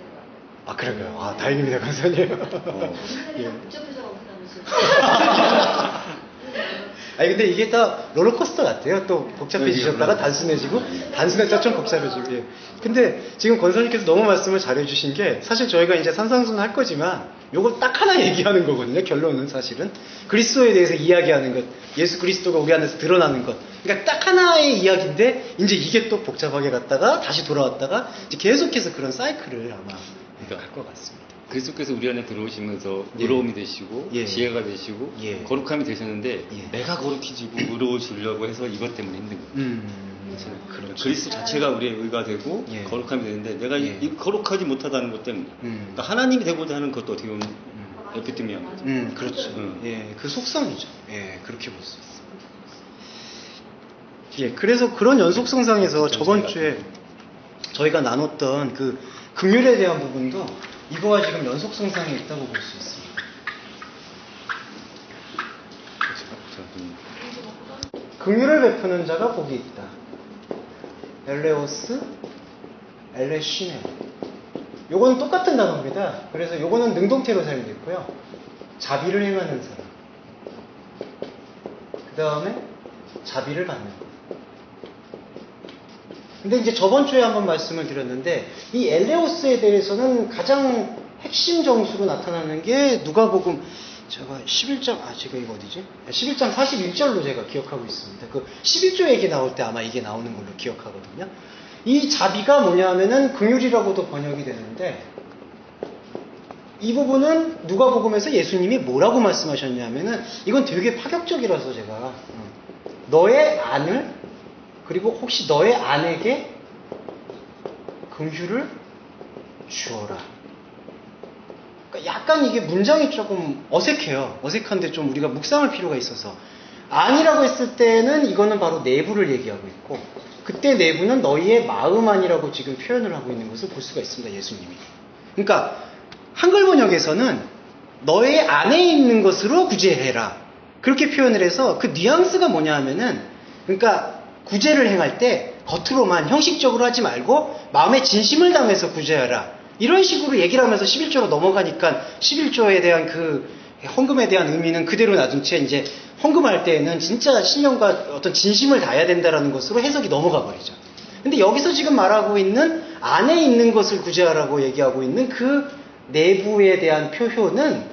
그러게요. 다행입니다, 강사님. 예. 복잡해서 없다면서요. 아니 근데 이게 다 롤러코스터 같아요. 또 복잡해지셨다가 단순해지고 단순했다가 좀 복잡해지고. 예. 근데 지금 권사님께서 너무 말씀을 잘해주신 게 사실 저희가 이제 산상수는 할 거지만 요걸 딱 하나 얘기하는 거거든요. 결론은 사실은 그리스도에 대해서 이야기하는 것, 예수 그리스도가 우리 안에서 드러나는 것. 그러니까 딱 하나의 이야기인데 이제 이게 또 복잡하게 갔다가 다시 돌아왔다가 이제 계속해서 그런 사이클을 아마 할 것 같습니다. 그리스도께서 우리 안에 들어오시면서 의로움이 되시고 지혜가 되시고 거룩함이 되셨는데 내가 거룩해지고 의로워지려고 해서 이것 때문에 힘든 거예요. 그렇죠. 그리스도 자체가 우리의 의가 되고 거룩함이 되는데 내가 이 거룩하지 못하다는 것 때문에 그러니까 하나님이 되고자 하는 것도 어떻게 보면 에피토미한 거죠. 그렇죠. 예, 그 속성이죠. 예, 그렇게 볼 수 있습니다. 예, 그래서 그런 연속성상에서 저번 주에 저희가 나눴던 그 긍휼에 대한 부분도 이거와 지금 연속성상에 있다고 볼 수 있습니다. 긍휼을 베푸는 자가 복이 있다. 엘레오스, 엘레시네. 요거는 똑같은 단어입니다. 그래서 요거는 능동태로 사용됐고요. 자비를 행하는 사람. 그 다음에 자비를 받는 것. 근데 이제 저번 주에 한번 말씀을 드렸는데 이 엘레오스에 대해서는 가장 핵심 정수로 나타나는 게 누가복음 제가 11장 제가 이거 어디지? 11장 41절로 제가 기억하고 있습니다. 그 11조 얘기 나올 때 아마 이게 나오는 걸로 기억하거든요. 이 자비가 뭐냐면은 긍휼이라고도 번역이 되는데 이 부분은 누가복음에서 예수님이 뭐라고 말씀하셨냐면은 이건 되게 파격적이라서 제가 너의 안을 그리고 혹시 너의 아내에게 긍휼을 주어라. 그러니까 약간 이게 문장이 조금 어색해요. 어색한데 좀 우리가 묵상할 필요가 있어서 안이라고 했을 때는 이거는 바로 내부를 얘기하고 있고 그때 내부는 너희의 마음 안이라고 지금 표현을 하고 있는 것을 볼 수가 있습니다. 예수님이. 그러니까 한글 번역에서는 너의 안에 있는 것으로 구제해라. 그렇게 표현을 해서 그 뉘앙스가 뭐냐 하면은 그러니까 구제를 행할 때 겉으로만 형식적으로 하지 말고 마음에 진심을 담아서 구제하라. 이런 식으로 얘기를 하면서 11조로 넘어가니까 11조에 대한 그 헌금에 대한 의미는 그대로 놔둔 채 이제 헌금할 때에는 진짜 신령과 어떤 진심을 다해야 된다라는 것으로 해석이 넘어가 버리죠. 근데 여기서 지금 말하고 있는 안에 있는 것을 구제하라고 얘기하고 있는 그 내부에 대한 표현은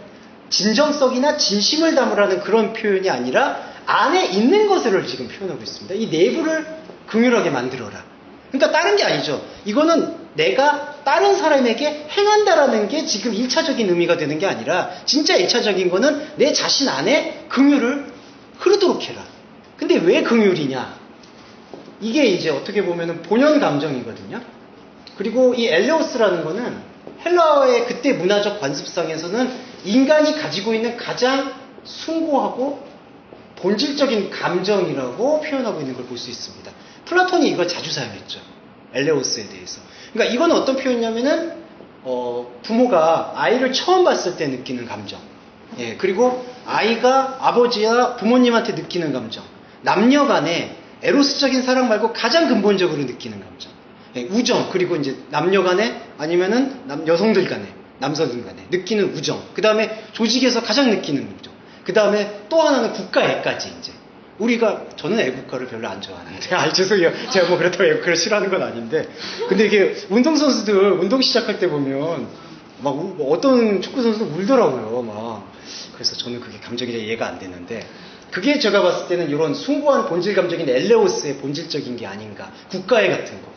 진정성이나 진심을 담으라는 그런 표현이 아니라 안에 있는 것을 지금 표현하고 있습니다. 이 내부를 긍휼하게 만들어라. 그러니까 다른 게 아니죠. 이거는 내가 다른 사람에게 행한다라는 게 지금 1차적인 의미가 되는 게 아니라 진짜 1차적인 거는 내 자신 안에 긍휼을 흐르도록 해라. 근데 왜 긍휼이냐? 이게 이제 어떻게 보면은 본연 감정이거든요. 그리고 이 엘레오스라는 거는 헬라어의 그때 문화적 관습상에서는 인간이 가지고 있는 가장 숭고하고 본질적인 감정이라고 표현하고 있는 걸 볼 수 있습니다. 플라톤이 이걸 자주 사용했죠. 엘레오스에 대해서. 그러니까 이건 어떤 표현이냐면은 부모가 아이를 처음 봤을 때 느끼는 감정. 예, 그리고 아이가 아버지와 부모님한테 느끼는 감정. 남녀 간에 에로스적인 사랑 말고 가장 근본적으로 느끼는 감정. 예, 우정, 그리고 이제 남녀 간에 아니면은 여성들 간에, 남성들 간에 느끼는 우정. 그 다음에 조직에서 가장 느끼는 우정. 그 다음에 또 하나는 국가애까지 이제. 저는 애국가를 별로 안 좋아하는데, 죄송해요. 제가 뭐 그렇다고 애국가를 싫어하는 건 아닌데. 근데 이게 운동선수들, 운동 시작할 때 보면, 어떤 축구선수도 울더라고요, 막. 그래서 저는 그게 감정이 이해가 안 되는데, 그게 제가 봤을 때는 이런 숭고한 본질 감정인 엘레오스의 본질적인 게 아닌가. 국가애 같은 거.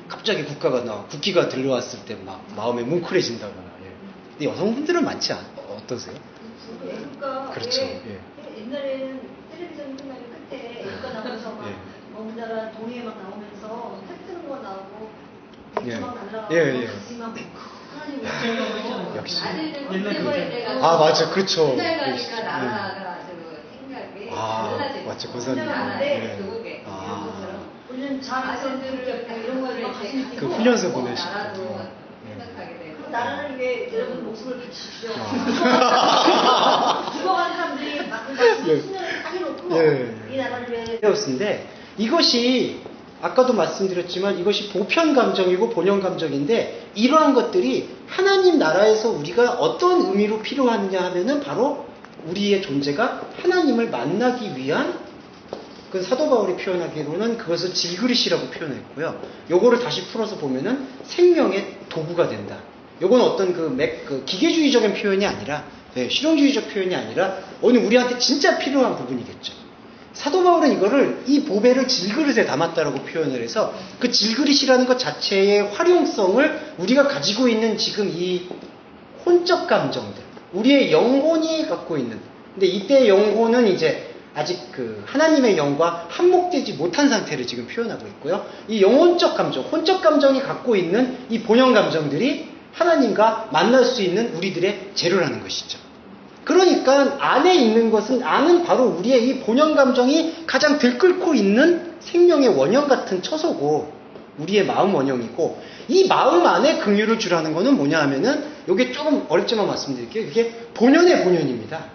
갑자기 국기가 들려왔을 때 막 마음에 뭉클해진다거나. 예. 근데 여성분들은 많지 어떠세요? 애국가. 그렇죠. 예. 옛날에는 텔레비전 끝나면 끝에 애국가 나오면서 막 우리나라 동해 막 나오면서 해 뜨는 거 나오고 예. 막 날라가고 예. 가슴만 하나님 역시. 아들들 군대 때가 맞아. 그렇죠. 군대 가니까 나라가 생각이 달라지고 맞죠. 고사님. 네. 그게 우리는 아들들을 이런 거를 이제 그 훈련소 보내시고. 생각하게 되고 나라를 위해 여러분 목숨을 바치십시오. 죽어간 사람들이 막 수년을 딱 해놓고 이 나라를 위해 배웠는데 이것이 아까도 말씀드렸지만 이것이 보편 감정이고 본연 감정인데 이러한 것들이 하나님 나라에서 우리가 어떤 의미로 필요하느냐 하면은 바로 우리의 존재가 하나님을 만나기 위한 그 사도 바울이 표현하기로는 그것을 질그릇이라고 표현했고요. 요거를 다시 풀어서 보면은 생명의 도구가 된다. 요건 어떤 그 기계주의적인 표현이 아니라 실용주의적 표현이 아니라 오늘 우리한테 진짜 필요한 부분이겠죠. 사도 바울은 이거를 이 보배를 질그릇에 담았다라고 표현을 해서 그 질그릇이라는 것 자체의 활용성을 우리가 가지고 있는 지금 이 혼적 감정들, 우리의 영혼이 갖고 있는. 근데 이때 영혼은 이제 아직 그 하나님의 영과 한목되지 못한 상태를 지금 표현하고 있고요. 이 영혼적 감정, 혼적 감정이 갖고 있는 이 본연 감정들이 하나님과 만날 수 있는 우리들의 재료라는 것이죠. 그러니까 안에 있는 것은 안은 바로 우리의 이 본연 감정이 가장 들끓고 있는 생명의 원형 같은 처소고 우리의 마음 원형이고 이 마음 안에 긍휼을 주라는 것은 뭐냐 하면은 이게 조금 어렵지만 말씀드릴게요. 이게 본연의 본연입니다.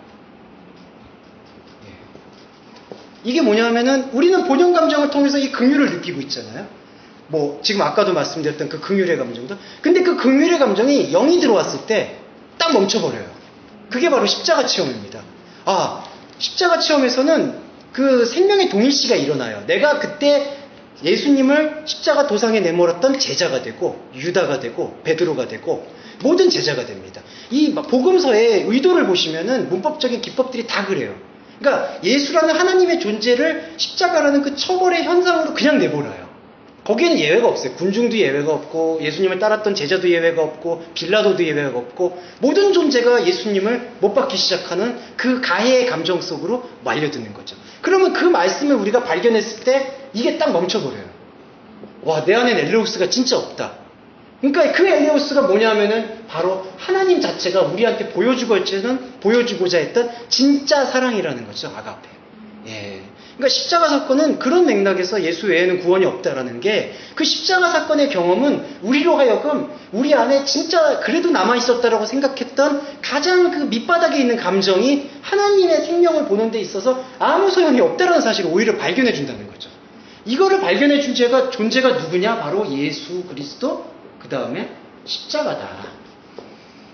이게 뭐냐 하면은 우리는 본연 감정을 통해서 이 긍휼을 느끼고 있잖아요. 뭐 지금 아까도 말씀드렸던 그 긍휼의 감정도. 근데 그 긍휼의 감정이 영이 들어왔을 때 딱 멈춰버려요. 그게 바로 십자가 체험입니다. 십자가 체험에서는 그 생명의 동일시가 일어나요. 내가 그때 예수님을 십자가 도상에 내몰았던 제자가 되고 유다가 되고 베드로가 되고 모든 제자가 됩니다. 이 복음서의 의도를 보시면은 문법적인 기법들이 다 그래요. 그러니까 예수라는 하나님의 존재를 십자가라는 그 처벌의 현상으로 그냥 내버려요. 거기에는 예외가 없어요. 군중도 예외가 없고 예수님을 따랐던 제자도 예외가 없고 빌라도도 예외가 없고 모든 존재가 예수님을 못 받기 시작하는 그 가해의 감정 속으로 말려드는 거죠. 그러면 그 말씀을 우리가 발견했을 때 이게 딱 멈춰버려요. 와, 내 안엔 엘레우스가 진짜 없다. 그러니까 그 엘레우스가 뭐냐면은 바로 하나님 자체가 우리한테 보여주고자 했던 진짜 사랑이라는 거죠. 아가페. 예. 그러니까 십자가 사건은 그런 맥락에서 예수 외에는 구원이 없다라는 게 그 십자가 사건의 경험은 우리로 하여금 우리 안에 진짜 그래도 남아있었다라고 생각했던 가장 그 밑바닥에 있는 감정이 하나님의 생명을 보는 데 있어서 아무 소용이 없다라는 사실을 오히려 발견해 준다는 거죠. 이거를 발견해 준 존재가 누구냐? 바로 예수 그리스도, 그 다음에 십자가다.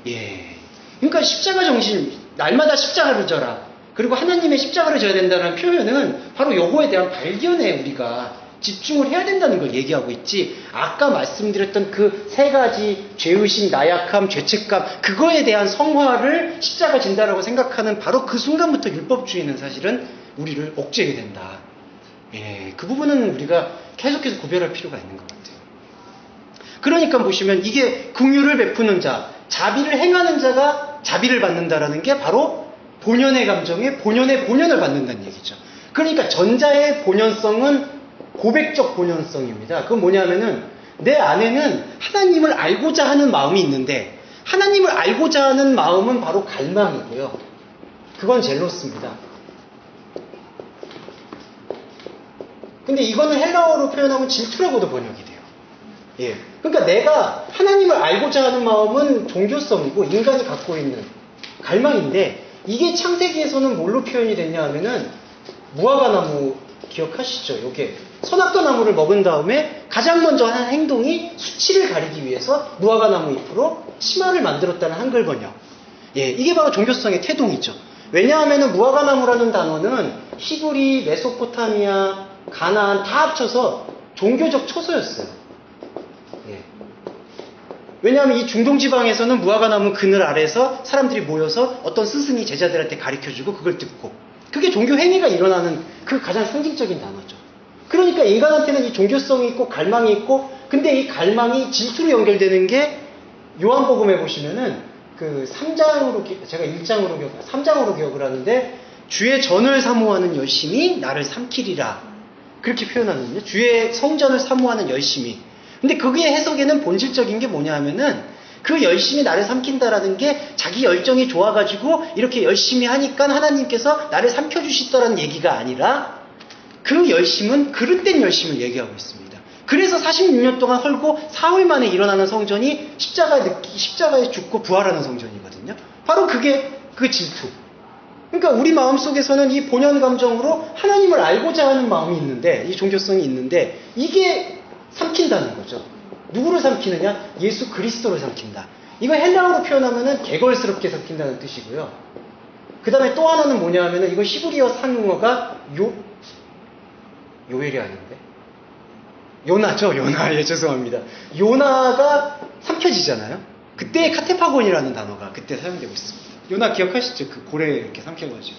예. 그러니까 십자가 정신, 날마다 십자가를 져라. 그리고 하나님의 십자가를 져야 된다는 표현은 바로 요거에 대한 발견에 우리가 집중을 해야 된다는 걸 얘기하고 있지, 아까 말씀드렸던 그 세 가지 죄의식, 나약함, 죄책감, 그거에 대한 성화를 십자가 진다라고 생각하는 바로 그 순간부터 율법주의는 사실은 우리를 억제하게 된다. 예, 그 부분은 우리가 계속해서 구별할 필요가 있는 것 같아요. 그러니까 보시면 이게 긍휼을 베푸는 자, 자비를 행하는 자가 자비를 받는다라는 게 바로 본연의 감정에 본연을 받는다는 얘기죠. 그러니까 전자의 본연성은 고백적 본연성입니다. 그건 뭐냐면은 내 안에는 하나님을 알고자 하는 마음이 있는데, 하나님을 알고자 하는 마음은 바로 갈망이고요. 그건 젤로스입니다. 근데 이거는 헬라어로 표현하면 질투라고도 번역이 돼요. 예. 그러니까 내가 하나님을 알고자 하는 마음은 종교성이고 인간이 갖고 있는 갈망인데, 이게 창세기에서는 뭘로 표현이 됐냐 하면은 무화과나무 기억하시죠? 요게 선악과 나무를 먹은 다음에 가장 먼저 한 행동이 수치를 가리기 위해서 무화과나무 잎으로 치마를 만들었다는 한글 번역. 예, 이게 바로 종교성의 태동이죠. 왜냐하면은 무화과나무라는 단어는 히브리, 메소포타미아, 가나안 다 합쳐서 종교적 초소였어요. 예. 왜냐하면 이 중동 지방에서는 무화과나무 그늘 아래서 사람들이 모여서 어떤 스승이 제자들한테 가르쳐주고 그걸 듣고, 그게 종교 행위가 일어나는 그 가장 상징적인 단어죠. 그러니까 인간한테는 이 종교성이 있고 갈망이 있고, 근데 이 갈망이 질투로 연결되는 게 요한복음에 보시면은 그 3장으로, 제가 3장으로 기억을 하는데, 주의 전을 사모하는 열심이 나를 삼키리라, 그렇게 표현하거든요. 주의 성전을 사모하는 열심이. 근데 그게 해석에는 본질적인 게 뭐냐 하면은, 그 열심히 나를 삼킨다라는 게 자기 열정이 좋아가지고 이렇게 열심히 하니까 하나님께서 나를 삼켜주시더라는 얘기가 아니라, 그 열심은 그릇된 열심을 얘기하고 있습니다. 그래서 46년 동안 헐고 사흘 만에 일어나는 성전이 십자가에 죽고 부활하는 성전이거든요. 바로 그게 그 질투. 그러니까 우리 마음속에서는 이 본연 감정으로 하나님을 알고자 하는 마음이 있는데, 이 종교성이 있는데, 이게 삼킨다는 거죠. 누구를 삼키느냐? 예수 그리스도를 삼킨다. 이거 헬라어로 표현하면은 개걸스럽게 삼킨다는 뜻이고요. 그 다음에 또 하나는 뭐냐 하면은, 이거 히브리어 상용어가 요엘이 아닌데? 요나죠, 요나. 예, 죄송합니다. 요나가 삼켜지잖아요? 그때 카테파곤이라는 단어가 그때 사용되고 있습니다. 요나 기억하시죠? 그 고래 이렇게 삼켜가지고.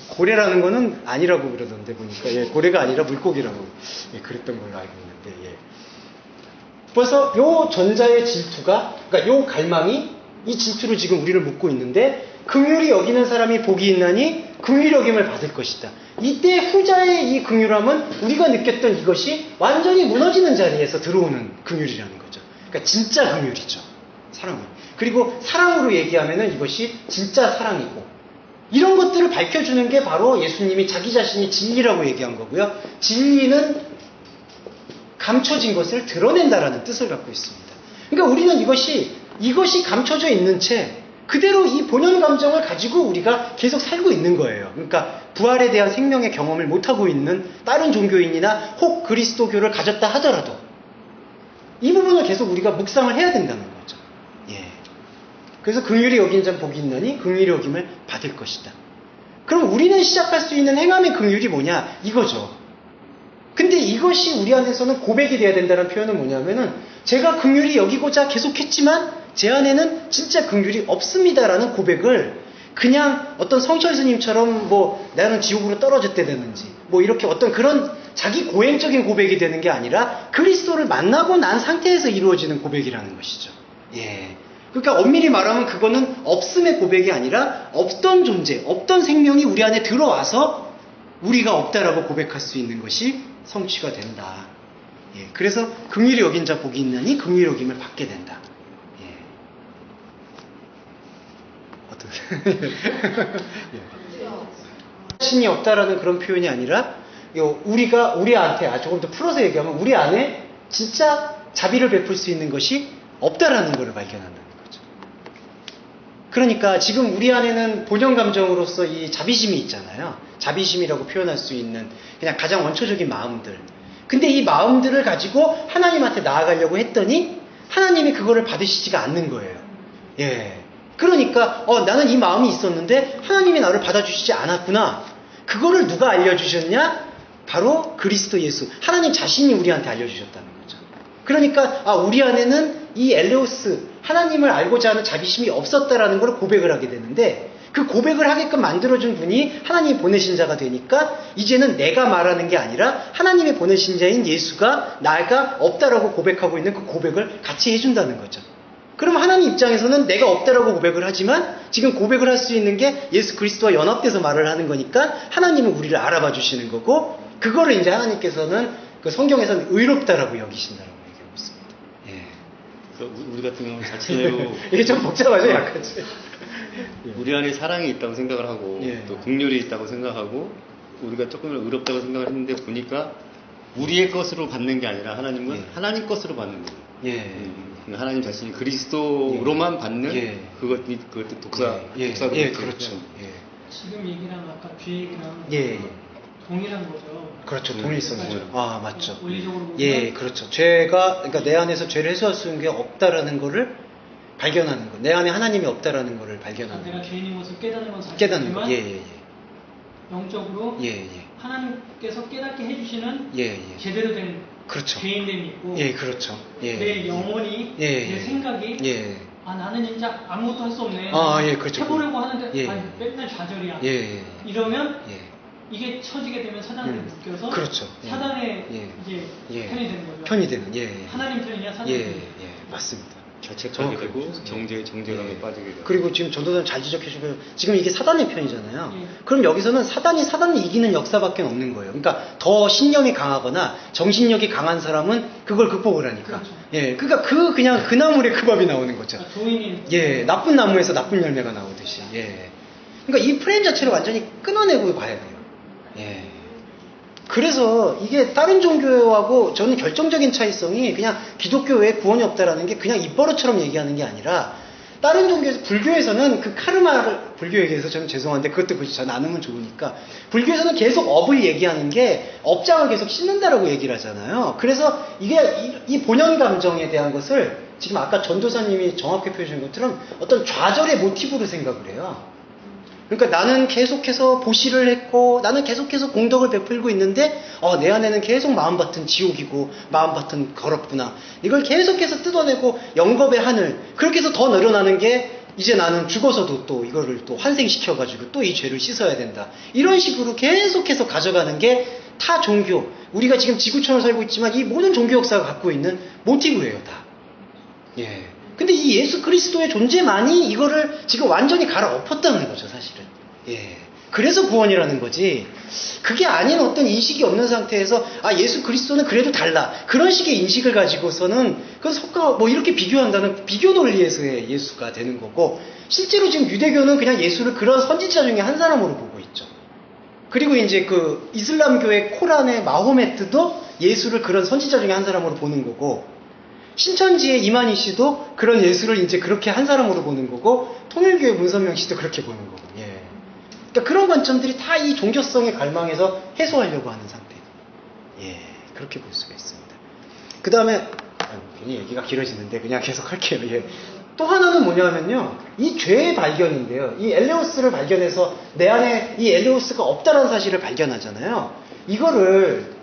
고래라는 거는 아니라고 그러던데, 보니까. 예, 고래가 아니라 물고기라고. 예, 그랬던 걸로 알고 있는데, 예. 그래서 요 전자의 질투가, 그러니까 요 갈망이 이 질투로 지금 우리를 묶고 있는데, 긍휼히 여기는 사람이 복이 있나니 긍휼히 여김을 받을 것이다. 이때 후자의 이 긍휼함은 우리가 느꼈던 이것이 완전히 무너지는 자리에서 들어오는 긍휼이라는 거죠. 그러니까 진짜 긍휼이죠. 사랑은. 그리고 사랑으로 얘기하면은 이것이 진짜 사랑이고, 이런 것들을 밝혀주는 게 바로 예수님이 자기 자신이 진리라고 얘기한 거고요. 진리는 감춰진 것을 드러낸다라는 뜻을 갖고 있습니다. 그러니까 우리는 이것이 감춰져 있는 채 그대로 이 본연 감정을 가지고 우리가 계속 살고 있는 거예요. 그러니까 부활에 대한 생명의 경험을 못하고 있는 다른 종교인이나 혹 그리스도교를 가졌다 하더라도 이 부분을 계속 우리가 묵상을 해야 된다는 거죠. 예. 그래서 긍휼히 여긴 자 복이 있나니 긍휼히 여김을 받을 것이다. 그럼 우리는 시작할 수 있는 행함의 긍휼이 뭐냐? 이거죠. 근데 이것이 우리 안에서는 고백이 돼야 된다는 표현은 뭐냐면은, 제가 긍휼히 여기고자 계속했지만 제 안에는 진짜 긍휼이 없습니다라는 고백을 그냥 어떤 성철 스님처럼 뭐 나는 지옥으로 떨어졌다든지 뭐 이렇게 어떤 그런 자기 고행적인 고백이 되는 게 아니라 그리스도를 만나고 난 상태에서 이루어지는 고백이라는 것이죠. 예. 그러니까 엄밀히 말하면 그거는 없음의 고백이 아니라 없던 존재, 없던 생명이 우리 안에 들어와서 우리가 없다라고 고백할 수 있는 것이 성취가 된다. 예. 그래서 긍휼히 여긴 자 복이 있나니 긍휼히 여김을 받게 된다. 예. 어떻게? 신이 없다라는 그런 표현이 아니라 우리가 우리한테 조금 더 풀어서 얘기하면 우리 안에 진짜 자비를 베풀 수 있는 것이 없다라는 것을 발견한다는 거죠. 그러니까 지금 우리 안에는 본연 감정으로서 이 자비심이 있잖아요. 자비심이라고 표현할 수 있는 그냥 가장 원초적인 마음들. 근데 이 마음들을 가지고 하나님한테 나아가려고 했더니 하나님이 그거를 받으시지가 않는 거예요. 예. 그러니까 나는 이 마음이 있었는데 하나님이 나를 받아주시지 않았구나. 그거를 누가 알려주셨냐? 바로 그리스도 예수. 하나님 자신이 우리한테 알려주셨다는 거죠. 그러니까 우리 안에는 이 엘레오스, 하나님을 알고자 하는 자비심이 없었다라는 걸 고백을 하게 되는데 그 고백을 하게끔 만들어준 분이 하나님이 보내신 자가 되니까 이제는 내가 말하는 게 아니라 하나님이 보내신 자인 예수가 나가 없다라고 고백하고 있는 그 고백을 같이 해준다는 거죠. 그럼 하나님 입장에서는 내가 없다라고 고백을 하지만 지금 고백을 할 수 있는 게 예수 그리스도와 연합돼서 말을 하는 거니까 하나님은 우리를 알아봐 주시는 거고 그거를 이제 하나님께서는 그 성경에서는 의롭다라고 여기신다라고 얘기하고 있습니다. 예. 그래서 우리 같은 경우는 자체로 이게 좀 복잡하죠, 약간. 우리 안에 사랑이 있다고 생각을 하고 예. 또 긍휼이 있다고 생각하고 우리가 조금 의롭다고 생각을 했는데 보니까 우리의 것으로 받는 게 아니라 하나님은 예. 하나님 것으로 받는 거예요. 예. 하나님 자신이 그리스도로만 받는 예. 그것도 독사로 그렇죠. 예. 지금 얘기랑 아까 뒤에 얘기랑 예. 동일한 거죠. 그렇죠. 동일성이죠. 맞죠. 원리적으로 보면 예, 그렇죠. 그러니까 내 안에서 죄를 해소할 수 있는 게 없다라는 거를 발견하는 거. 내 안에 하나님이 없다라는 거를 발견하는 거. 내가 죄인인 것을 깨닫는 건 깨닫는 거. 사실이지만 예. 영적으로 하나님께서 깨닫게 해주시는 제대로 된 그렇죠. 죄인됨이 있고 예, 그렇죠. 예. 내 영혼이 내 생각이 나는 진짜 아무것도 할 수 없네. 그렇죠. 해보려고 하는데 맨날 좌절이야. 이러면 이게 처지게 되면 사단을 묶여서 그렇죠. 사단의 이제 편이 되는 거죠. 편이 되는. 하나님 편이냐 사단 편이냐. 맞습니다. 자책하게 되고 정죄감에 빠지게 되고. 그리고 지금 전도사님 잘 지적해주시고 지금 이게 사단의 편이잖아요. 그럼 여기서는 사단이 사단을 이기는 역사밖에 없는 거예요. 그러니까 더 신념이 강하거나 정신력이 강한 사람은 그걸 극복을 하니까. 그렇죠. 그러니까 그냥 그 나물에 그 밥이 나오는 거죠. 조인이 나쁜 나무에서 나쁜 열매가 나오듯이. 그러니까 이 프레임 자체를 완전히 끊어내고 봐야 돼요. 그래서 이게 다른 종교하고 저는 결정적인 차이성이 그냥 기독교 외에 구원이 없다라는 게 그냥 입버릇처럼 얘기하는 게 아니라 다른 종교에서 불교에서는 그 카르마를 불교 얘기해서 저는 죄송한데 그것도 그저 나누면 좋으니까 불교에서는 계속 업을 얘기하는 게 업장을 계속 씻는다라고 얘기를 하잖아요. 그래서 이게 이 본연 감정에 대한 것을 지금 아까 전도사님이 정확히 표현하신 것처럼 어떤 좌절의 모티브로 생각을 해요. 그러니까 나는 계속해서 보시를 했고 나는 계속해서 공덕을 베풀고 있는데 내 안에는 계속 마음밭은 지옥이고 마음밭은 더럽구나. 이걸 계속해서 뜯어내고 영겁의 하늘 그렇게 해서 더 늘어나는 게 이제 나는 죽어서도 또 이거를 또 환생시켜가지고 또 이 죄를 씻어야 된다. 이런 식으로 계속해서 가져가는 게 타 종교 우리가 지금 지구촌을 살고 있지만 이 모든 종교 역사가 갖고 있는 모티브예요 다. 근데 이 예수 그리스도의 존재만이 이거를 지금 완전히 갈아엎었다는 거죠, 사실은. 그래서 구원이라는 거지. 그게 아닌 어떤 인식이 없는 상태에서 예수 그리스도는 그래도 달라. 그런 식의 인식을 가지고서는 그 석가 뭐 이렇게 비교한다는 비교 논리에서의 예수가 되는 거고 실제로 지금 유대교는 그냥 예수를 그런 선지자 중에 한 사람으로 보고 있죠. 그리고 이제 그 이슬람교의 코란의 마호메트도 예수를 그런 선지자 중에 한 사람으로 보는 거고 신천지의 이만희 씨도 그런 예수를 이제 그렇게 한 사람으로 보는 거고 통일교의 문선명 씨도 그렇게 보는 거고. 그러니까 그런 관점들이 다 이 종교성의 갈망에서 해소하려고 하는 상태. 그렇게 볼 수가 있습니다. 그 다음에 괜히 얘기가 길어지는데 그냥 계속 할게요. 또 하나는 뭐냐면요, 이 죄의 발견인데요. 이 엘레오스를 발견해서 내 안에 이 엘레오스가 없다라는 사실을 발견하잖아요. 이거를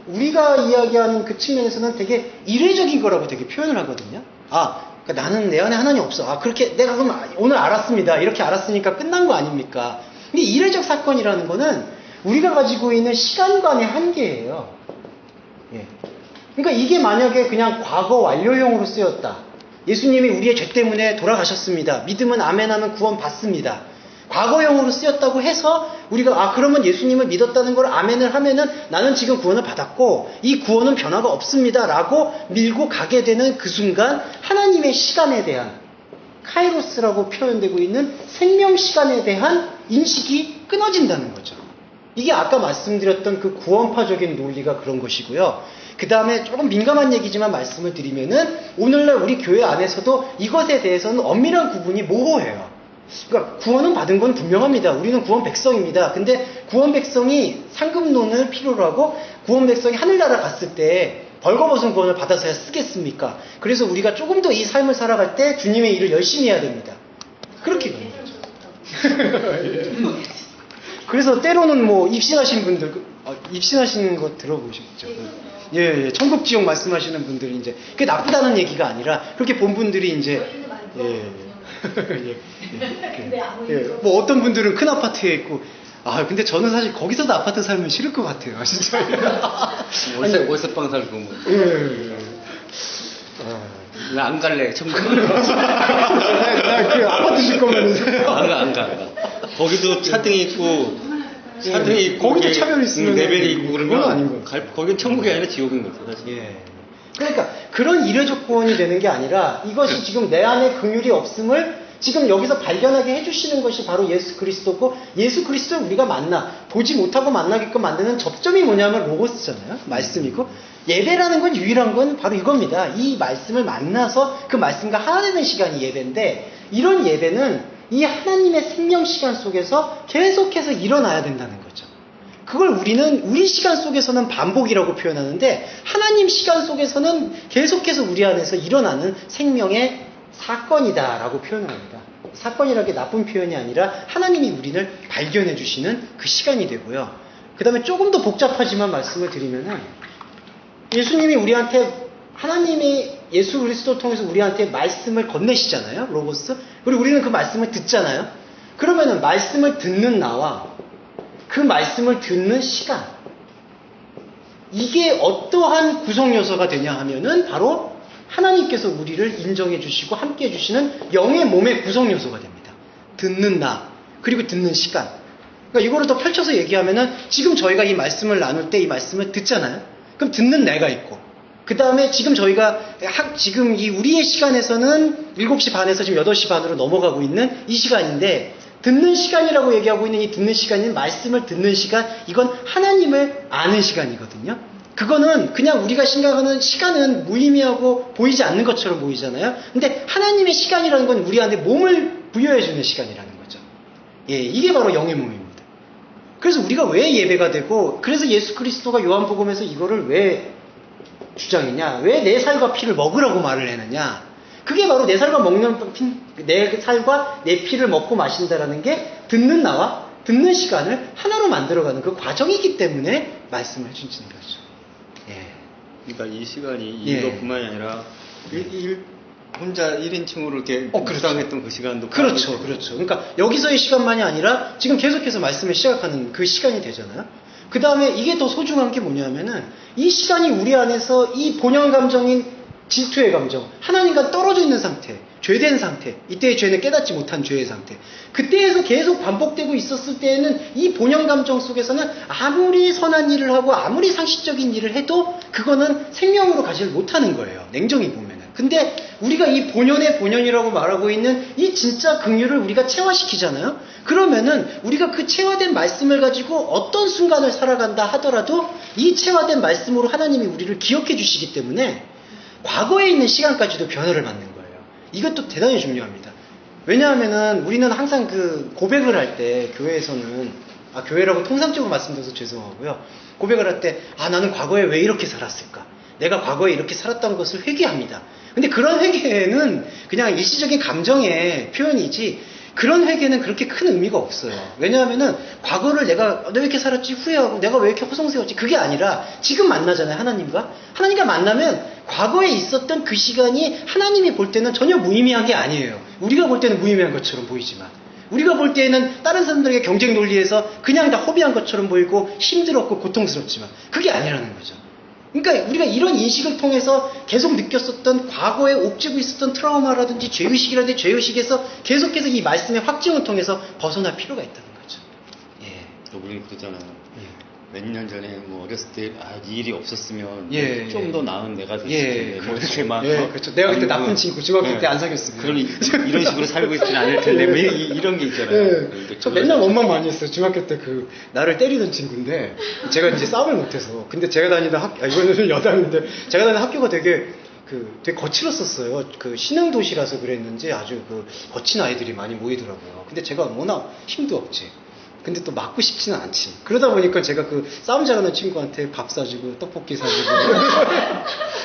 우리가 이야기하는 그 측면에서는 되게 이례적인 거라고 되게 표현을 하거든요. 그러니까 나는 내 안에 하나님 없어. 그렇게 내가 그럼 오늘 알았습니다. 이렇게 알았으니까 끝난 거 아닙니까? 근데 이례적 사건이라는 거는 우리가 가지고 있는 시간관의 한계예요. 예. 그러니까 이게 만약에 그냥 과거 완료형으로 쓰였다. 예수님이 우리의 죄 때문에 돌아가셨습니다. 믿으면 아멘하면 구원 받습니다. 과거형으로 쓰였다고 해서 우리가 그러면 예수님을 믿었다는 걸 아멘을 하면은 나는 지금 구원을 받았고 이 구원은 변화가 없습니다 라고 밀고 가게 되는 그 순간 하나님의 시간에 대한 카이로스라고 표현되고 있는 생명시간에 대한 인식이 끊어진다는 거죠. 이게 아까 말씀드렸던 그 구원파적인 논리가 그런 것이고요. 그 다음에 조금 민감한 얘기지만 말씀을 드리면은 오늘날 우리 교회 안에서도 이것에 대해서는 엄밀한 구분이 모호해요. 그러니까 구원은 받은 건 분명합니다. 우리는 구원 백성입니다. 근데 구원 백성이 상급론을 필요로 하고 구원 백성이 하늘나라 갔을 때 벌거벗은 구원을 받아서야 쓰겠습니까? 그래서 우리가 조금 더 이 삶을 살아갈 때 주님의 일을 열심히 해야 됩니다. 그렇게 그래서 때로는 뭐 입신하신 분들 입신하시는 거 들어보셨죠? 예, 천국 지옥 말씀하시는 분들이 이제 그게 나쁘다는 얘기가 아니라 그렇게 본 분들이 이제 뭐 어떤 분들은 큰 아파트에 있고 근데 저는 사실 거기서도 아파트 살면 싫을 것 같아요. 진짜. 월세방 살고 뭐. 나 안 갈래. 천국. 나 그 아파트 질 거면 안 가. 거기도 차등이 있고 차등이 있고 거기도 차별이 있으면 레벨이 있고 그러면 아닌 거. 거긴 천국이 아니라 지옥인 거죠, 사실. 예. 그러니까 그런 이례 조건이 되는 게 아니라 이것이 지금 내 안에 긍휼이 없음을 지금 여기서 발견하게 해주시는 것이 바로 예수 그리스도고 예수 그리스도를 우리가 보지 못하고 만나게끔 만드는 접점이 뭐냐면 로고스잖아요. 말씀이고 예배라는 건 유일한 건 바로 이겁니다. 이 말씀을 만나서 그 말씀과 하나 되는 시간이 예배인데 이런 예배는 이 하나님의 생명 시간 속에서 계속해서 일어나야 된다는 거죠. 그걸 우리는 우리 시간 속에서는 반복이라고 표현하는데 하나님 시간 속에서는 계속해서 우리 안에서 일어나는 생명의 사건이다라고 표현합니다. 사건이라는 게 나쁜 표현이 아니라 하나님이 우리를 발견해 주시는 그 시간이 되고요. 그 다음에 조금 더 복잡하지만 말씀을 드리면은 예수님이 우리한테 하나님이 예수 그리스도를 통해서 우리한테 말씀을 건네시잖아요. 로고스. 그리고 우리는 그 말씀을 듣잖아요. 그러면은 말씀을 듣는 나와 그 말씀을 듣는 시간 이게 어떠한 구성 요소가 되냐 하면은 바로 하나님께서 우리를 인정해 주시고 함께 해 주시는 영의 몸의 구성 요소가 됩니다. 듣는 나 그리고 듣는 시간. 그러니까 이거를 더 펼쳐서 얘기하면은 지금 저희가 이 말씀을 나눌 때 이 말씀을 듣잖아요. 그럼 듣는 내가 있고 그 다음에 지금 저희가 지금 이 우리의 시간에서는 7시 반에서 지금 8시 반으로 넘어가고 있는 이 시간인데 듣는 시간이라고 얘기하고 있는 이 듣는 시간인 말씀을 듣는 시간 이건 하나님을 아는 시간이거든요. 그거는 그냥 우리가 생각하는 시간은 무의미하고 보이지 않는 것처럼 보이잖아요. 근데 하나님의 시간이라는 건 우리 안에 몸을 부여해주는 시간이라는 거죠. 예, 이게 바로 영의 몸입니다. 그래서 우리가 왜 예배가 되고 그래서 예수 그리스도가 요한복음에서 이거를 왜 주장했냐 왜 내 살과 피를 먹으라고 말을 했느냐 그게 바로 내 살과 내 살과 내 피를 먹고 마신다라는 게 듣는 나와 듣는 시간을 하나로 만들어가는 그 과정이기 때문에 말씀을 해주시는 거죠. 예. 그러니까 이 시간이 이것뿐만이 아니라 혼자 1인칭으로 이렇게 묵상했던 그 시간도 그렇죠. 그러니까 여기서의 시간만이 아니라 지금 계속해서 말씀을 시작하는 그 시간이 되잖아요. 그 다음에 이게 더 소중한 게 뭐냐면은 이 시간이 우리 안에서 이 본연 감정인 질투의 감정, 하나님과 떨어져 있는 상태, 죄된 상태, 이때의 죄는 깨닫지 못한 죄의 상태. 그때에서 계속 반복되고 있었을 때에는 이 본연 감정 속에서는 아무리 선한 일을 하고 아무리 상식적인 일을 해도 그거는 생명으로 가지 못하는 거예요. 냉정히 보면은. 근데 우리가 이 본연의 본연이라고 말하고 있는 이 진짜 긍휼을 우리가 체화시키잖아요. 그러면은 우리가 그 체화된 말씀을 가지고 어떤 순간을 살아간다 하더라도 이 체화된 말씀으로 하나님이 우리를 기억해 주시기 때문에 과거에 있는 시간까지도 변화를 받는 거예요. 이것도 대단히 중요합니다. 왜냐하면은 우리는 항상 그 고백을 할 때 교회에서는 교회라고 통상적으로 말씀드려서 죄송하고요. 고백을 할 때 나는 과거에 왜 이렇게 살았을까? 내가 과거에 이렇게 살았던 것을 회개합니다. 근데 그런 회개는 그냥 일시적인 감정의 표현이지 그런 회개는 그렇게 큰 의미가 없어요. 왜냐하면은 과거를 내가 왜 이렇게 살았지 후회하고 내가 왜 이렇게 허송세웠지 그게 아니라 지금 만나잖아요. 하나님과 만나면 과거에 있었던 그 시간이 하나님이 볼 때는 전혀 무의미한 게 아니에요. 우리가 볼 때는 무의미한 것처럼 보이지만 우리가 볼 때에는 다른 사람들에게 경쟁 논리에서 그냥 다 허비한 것처럼 보이고 힘들었고 고통스럽지만 그게 아니라는 거죠. 그러니까 우리가 이런 인식을 통해서 계속 느꼈었던 과거에 옥죄고 있었던 트라우마라든지 죄의식이라든지 죄의식에서 계속해서 이 말씀의 확증을 통해서 벗어날 필요가 있다는 거죠. 예. 우리는 그러잖아요. 예. 몇 년 전에 뭐 어렸을 때 이 일이 없었으면 예, 좀 더 나은 내가 됐을 예, 텐데 뭐 그렇죠. 이렇게 막 예, 그렇죠. 내가 그때 나쁜 친구 중학교 때 안 사귀었으면 이런 식으로 살고 있지는 않을 텐데 뭐 이런 게 있잖아요. 예. 그러니까 저 맨날 원망 많이 했어요. 중학교 때 그 나를 때리던 친구인데 제가 이제 싸움을 못해서 근데 제가 다니던 학교 이거는 여담인데 제가 다니던 학교가 되게 거칠었었어요. 그 신흥 도시라서 그랬는지 아주 그 거친 아이들이 많이 모이더라고요. 근데 제가 워낙 힘도 없지. 근데 또 맞고 싶지는 않지. 그러다 보니까 제가 그 싸움 잘하는 친구한테 밥 사주고 떡볶이 사주고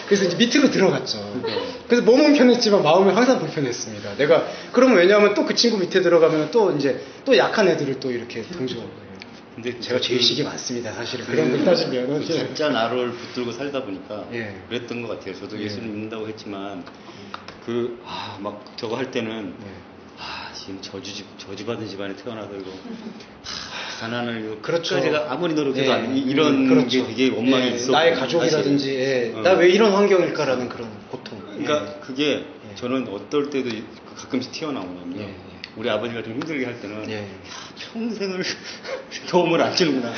그래서 이제 밑으로 들어갔죠. 그래서 몸은 편했지만 마음은 항상 불편했습니다. 내가 그러면 왜냐하면 또 그 친구 밑에 들어가면 또 이제 또 약한 애들을 또 이렇게 동조하고. 근데 제가 죄의식이 많습니다. 사실은 그런 걸 따지면 진짜 나를 붙들고 살다 보니까 예. 그랬던 것 같아요. 저도 예. 예수를 믿는다고 했지만 막 저거 할 때는 예. 지금 저주받은 집안에 태어나서 이거 가난을 이거 그렇죠. 제가 아무리 노력해도 예. 이런 그렇죠. 게 되게 원망이 예. 있어. 나의 가족이라든지 예. 나 왜 이런 환경일까라는 그런 고통. 그러니까 예. 그게 예. 저는 어떨 때도 가끔씩 튀어나오거든요. 예. 우리 아버지가 좀 힘들게 할 때는 예. 평생을 도움을 안 주는구나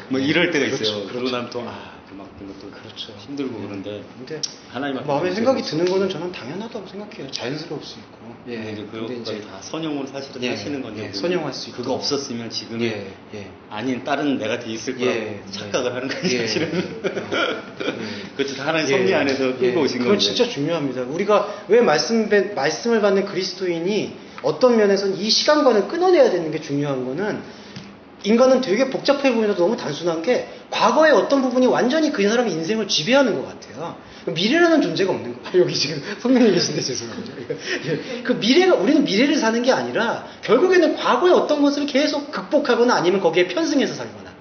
뭐 이럴 때가 있어요. 그렇죠. 그러고 나면 또 그만큼 또 그렇죠. 힘들고 그런데 근데 하나님 앞에 마음에 생각이 드는 거는 저는 당연하다고 생각해요. 자연스러울 수 있고. 근데 이제 그것까지 다 선용으로 사실은 예, 하시는 건데 예, 선용할 수 있고. 그거 없었으면 지금 예, 예. 아닌 다른 내가 돼 있을 거라고 예, 착각을 하는 거예요. 예, 사실은 예. 그렇죠. 다 하나님 섭리 안에서 끌고 오신 그건 건데 진짜 중요합니다. 우리가 왜 말씀을 받는 그리스도인이 어떤 면에서는 이 시간관을 끊어내야 되는 게 중요한 거는 인간은 되게 복잡해 보이면서 너무 단순한 게 과거의 어떤 부분이 완전히 그 사람의 인생을 지배하는 것 같아요. 미래라는 존재가 없는 거예요. 여기 지금 성령님 계신데 죄송합니다. 그 우리는 미래를 사는 게 아니라 결국에는 과거의 어떤 것을 계속 극복하거나 아니면 거기에 편승해서 살거나.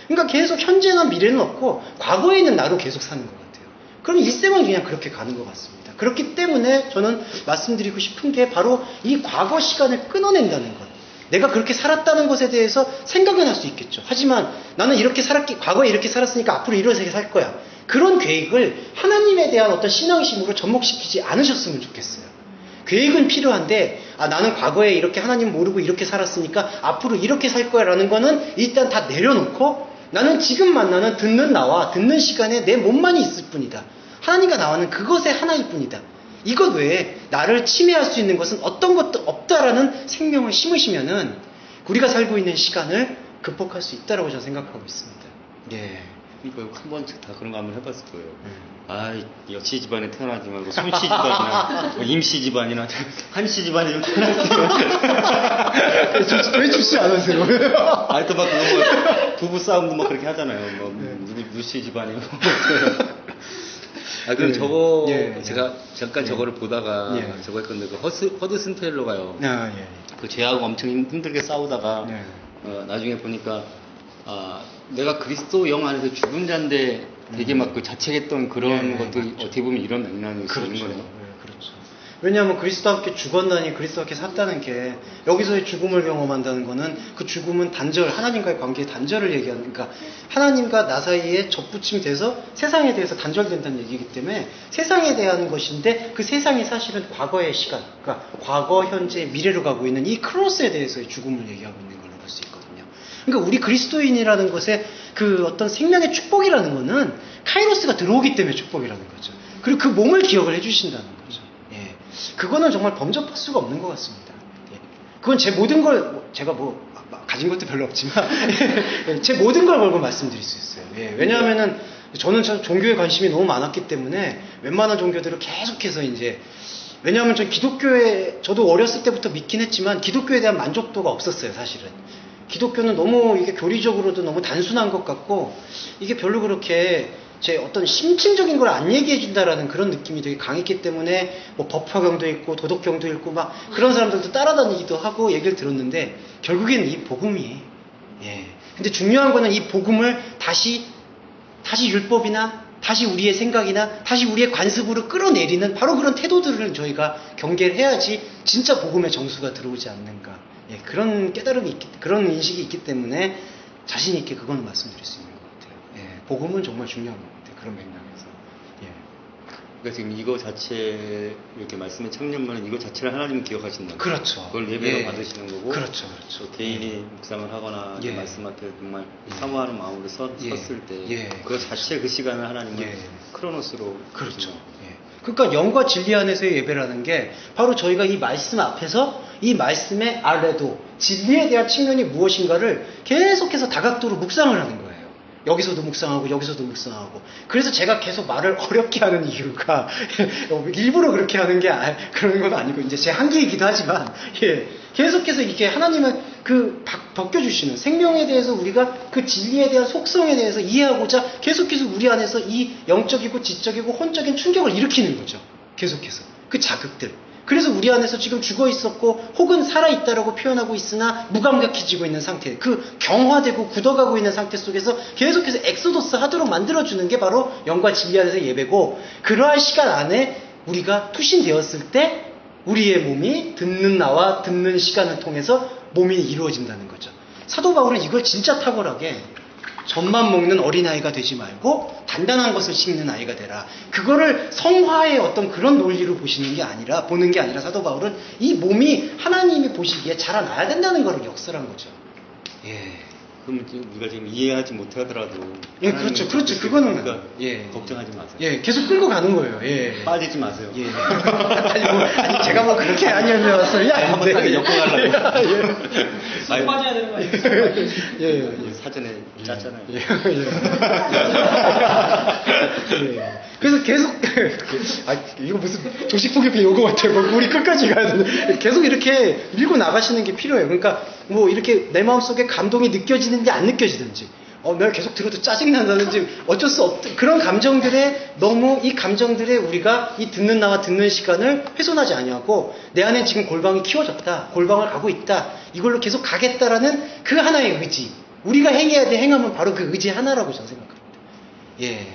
그러니까 계속 현재나 미래는 없고 과거에 있는 나로 계속 사는 것 같아요. 그럼 일생은 그냥 그렇게 가는 것 같습니다. 그렇기 때문에 저는 말씀드리고 싶은 게 바로 이 과거 시간을 끊어낸다는 것. 내가 그렇게 살았다는 것에 대해서 생각은 할 수 있겠죠. 하지만 나는 과거에 이렇게 살았으니까 앞으로 이렇게 살 거야. 그런 계획을 하나님에 대한 어떤 신앙심으로 접목시키지 않으셨으면 좋겠어요. 계획은 필요한데 나는 과거에 이렇게 하나님 모르고 이렇게 살았으니까 앞으로 이렇게 살 거야 라는 거는 일단 다 내려놓고 나는 지금 만나는 듣는 나와 듣는 시간에 내 몸만이 있을 뿐이다. 하나님과 나와는 그것의 하나일 뿐이다. 이것 외에 나를 침해할 수 있는 것은 어떤 것도 없다라는 생명을 심으시면은 우리가 살고 있는 시간을 극복할 수 있다라고 저는 생각하고 있습니다. 예. 그러니까 한 번 다 그런 거 한번 해봤을 거예요. 여치 집안에 태어나지 말고 손씨 집안이나 뭐 임씨 집안이나 한씨 집안에 좀 태어났으면 왜 주시 않으세요? 또 막 뭐 부부 싸움도 막 그렇게 하잖아요. 뭐 누씨 집안이 뭐. 그럼 저거 제가 잠깐 저거를 보다가 저거 했건데 그 허드슨 테일러가요. 그 죄하고 엄청 힘들게 싸우다가 나중에 보니까 내가 그리스도 영 안에서 죽은 자인데 되게 막 그 자책했던 그런 것도 어떻게 보면 이런 맥락이 있는 거네요. 그렇죠. 왜냐하면 그리스도와 함께 죽었나니 그리스도와 함께 샀다는 게 여기서의 죽음을 경험한다는 거는 그 죽음은 단절, 하나님과의 관계의 단절을 얘기하는, 그러니까 하나님과 나 사이에 접붙임 돼서 세상에 대해서 단절된다는 얘기이기 때문에 세상에 대한 것인데 그 세상이 사실은 과거의 시간, 그러니까 과거, 현재, 미래로 가고 있는 이 크로스에 대해서의 죽음을 얘기하고 있는 걸로 볼 수 있거든요. 그러니까 우리 그리스도인이라는 것의 그 어떤 생명의 축복이라는 거는 카이로스가 들어오기 때문에 축복이라는 거죠. 그리고 그 몸을 기억을 해주신다는 거죠. 그거는 정말 범접할 수가 없는 것 같습니다. 그건 제 모든 걸, 제가 가진 것도 별로 없지만, 제 모든 걸 걸고 말씀드릴 수 있어요. 왜냐하면은, 저는 종교에 관심이 너무 많았기 때문에, 웬만한 종교들을 계속해서 왜냐하면 전 저도 어렸을 때부터 믿긴 했지만, 기독교에 대한 만족도가 없었어요, 사실은. 기독교는 너무 이게 교리적으로도 너무 단순한 것 같고, 이게 별로 그렇게, 제 어떤 심층적인 걸 안 얘기해 준다라는 그런 느낌이 되게 강했기 때문에 뭐 법화경도 있고 도덕경도 읽고 막 그런 사람들도 따라다니기도 하고 얘기를 들었는데 결국에는 이 복음이 근데 중요한 거는 이 복음을 다시 율법이나 다시 우리의 생각이나 다시 우리의 관습으로 끌어내리는 바로 그런 태도들을 저희가 경계를 해야지 진짜 복음의 정수가 들어오지 않는가 예, 그런 깨달음이 있기, 그런 인식이 있기 때문에 자신 있게 그건 말씀드릴 수 있는 것 같아요. 예, 복음은 정말 중요한 것 같아요. 그런 맥락에서. 예. 그러니까 지금 이거 자체 이렇게 말씀의 청년만은 이거 자체를 하나님 기억하신다. 그렇죠. 그걸 예배로 예. 받으시는 거고. 그렇죠, 그렇죠. 또 개인이 묵상을 하거나 예. 말씀 앞에 정말 예. 사모하는 마음으로 예. 섰을 때, 예. 그 자체 그 시간을 하나님은 예. 크로노스로 그렇죠. 주시는 예. 그러니까 영과 진리 안에서의 예배라는 게 바로 저희가 이 말씀 앞에서 이 말씀의 아래도 진리에 대한 측면이 무엇인가를 계속해서 다각도로 묵상을 하는 거예요. 여기서도 묵상하고 여기서도 묵상하고. 그래서 제가 계속 말을 어렵게 하는 이유가 일부러 그렇게 하는 게 그런 건 아니고 이제 제 한계이기도 하지만 예, 계속해서 이게 하나님은 그 벗겨주시는 생명에 대해서 우리가 그 진리에 대한 속성에 대해서 이해하고자 계속해서 우리 안에서 이 영적이고 지적이고 혼적인 충격을 일으키는 거죠. 계속해서 그 자극들. 그래서 우리 안에서 지금 죽어 있었고 혹은 살아 있다라고 표현하고 있으나 무감각해지고 있는 상태, 그 경화되고 굳어가고 있는 상태 속에서 계속해서 엑소더스 하도록 만들어주는 게 바로 영과 진리 안에서 예배고, 그러한 시간 안에 우리가 투신되었을 때 우리의 몸이 듣는 나와 듣는 시간을 통해서 몸이 이루어진다는 거죠. 사도 바울은 이걸 진짜 탁월하게 젖만 먹는 어린아이가 되지 말고 단단한 것을 씹는 아이가 되라. 그거를 성화의 어떤 그런 논리로 보는 게 아니라 사도 바울은 이 몸이 하나님이 보시기에 자라나야 된다는 것을 역설한 거죠. 예. 그럼 우리가 지금 이해하지 못하더라도 예, 그렇죠. 그거는 그러니까 예. 걱정하지 마세요. 예, 계속 끌고 가는 거예요. 예. 빠지지 마세요. 예. 아니, 제가 뭐 그렇게 아니었어요. 한번 딱 엮고 가려고. 쏙 빠져야 되는 거 아니에요? 예. 사전에 짰잖아요. 예. 그래서 계속 이거 무슨 조식폭력배 요거 같아요. 뭐 우리 끝까지 가야 되는. 계속 이렇게 밀고 나가시는 게 필요해요. 그러니까 뭐 이렇게 내 마음속에 감동이 느껴지는지 안 느껴지든지, 내가 계속 들어도 짜증난다든지 어쩔 수 없던 그런 감정들에 너무 이 감정들에 우리가 이 듣는 나와 듣는 시간을 훼손하지 아니하고 내 안에 지금 골방이 키워졌다, 골방을 가고 있다, 이걸로 계속 가겠다라는 그 하나의 의지, 우리가 행해야 될 행함은 바로 그 의지 하나라고 저는 생각합니다. 예.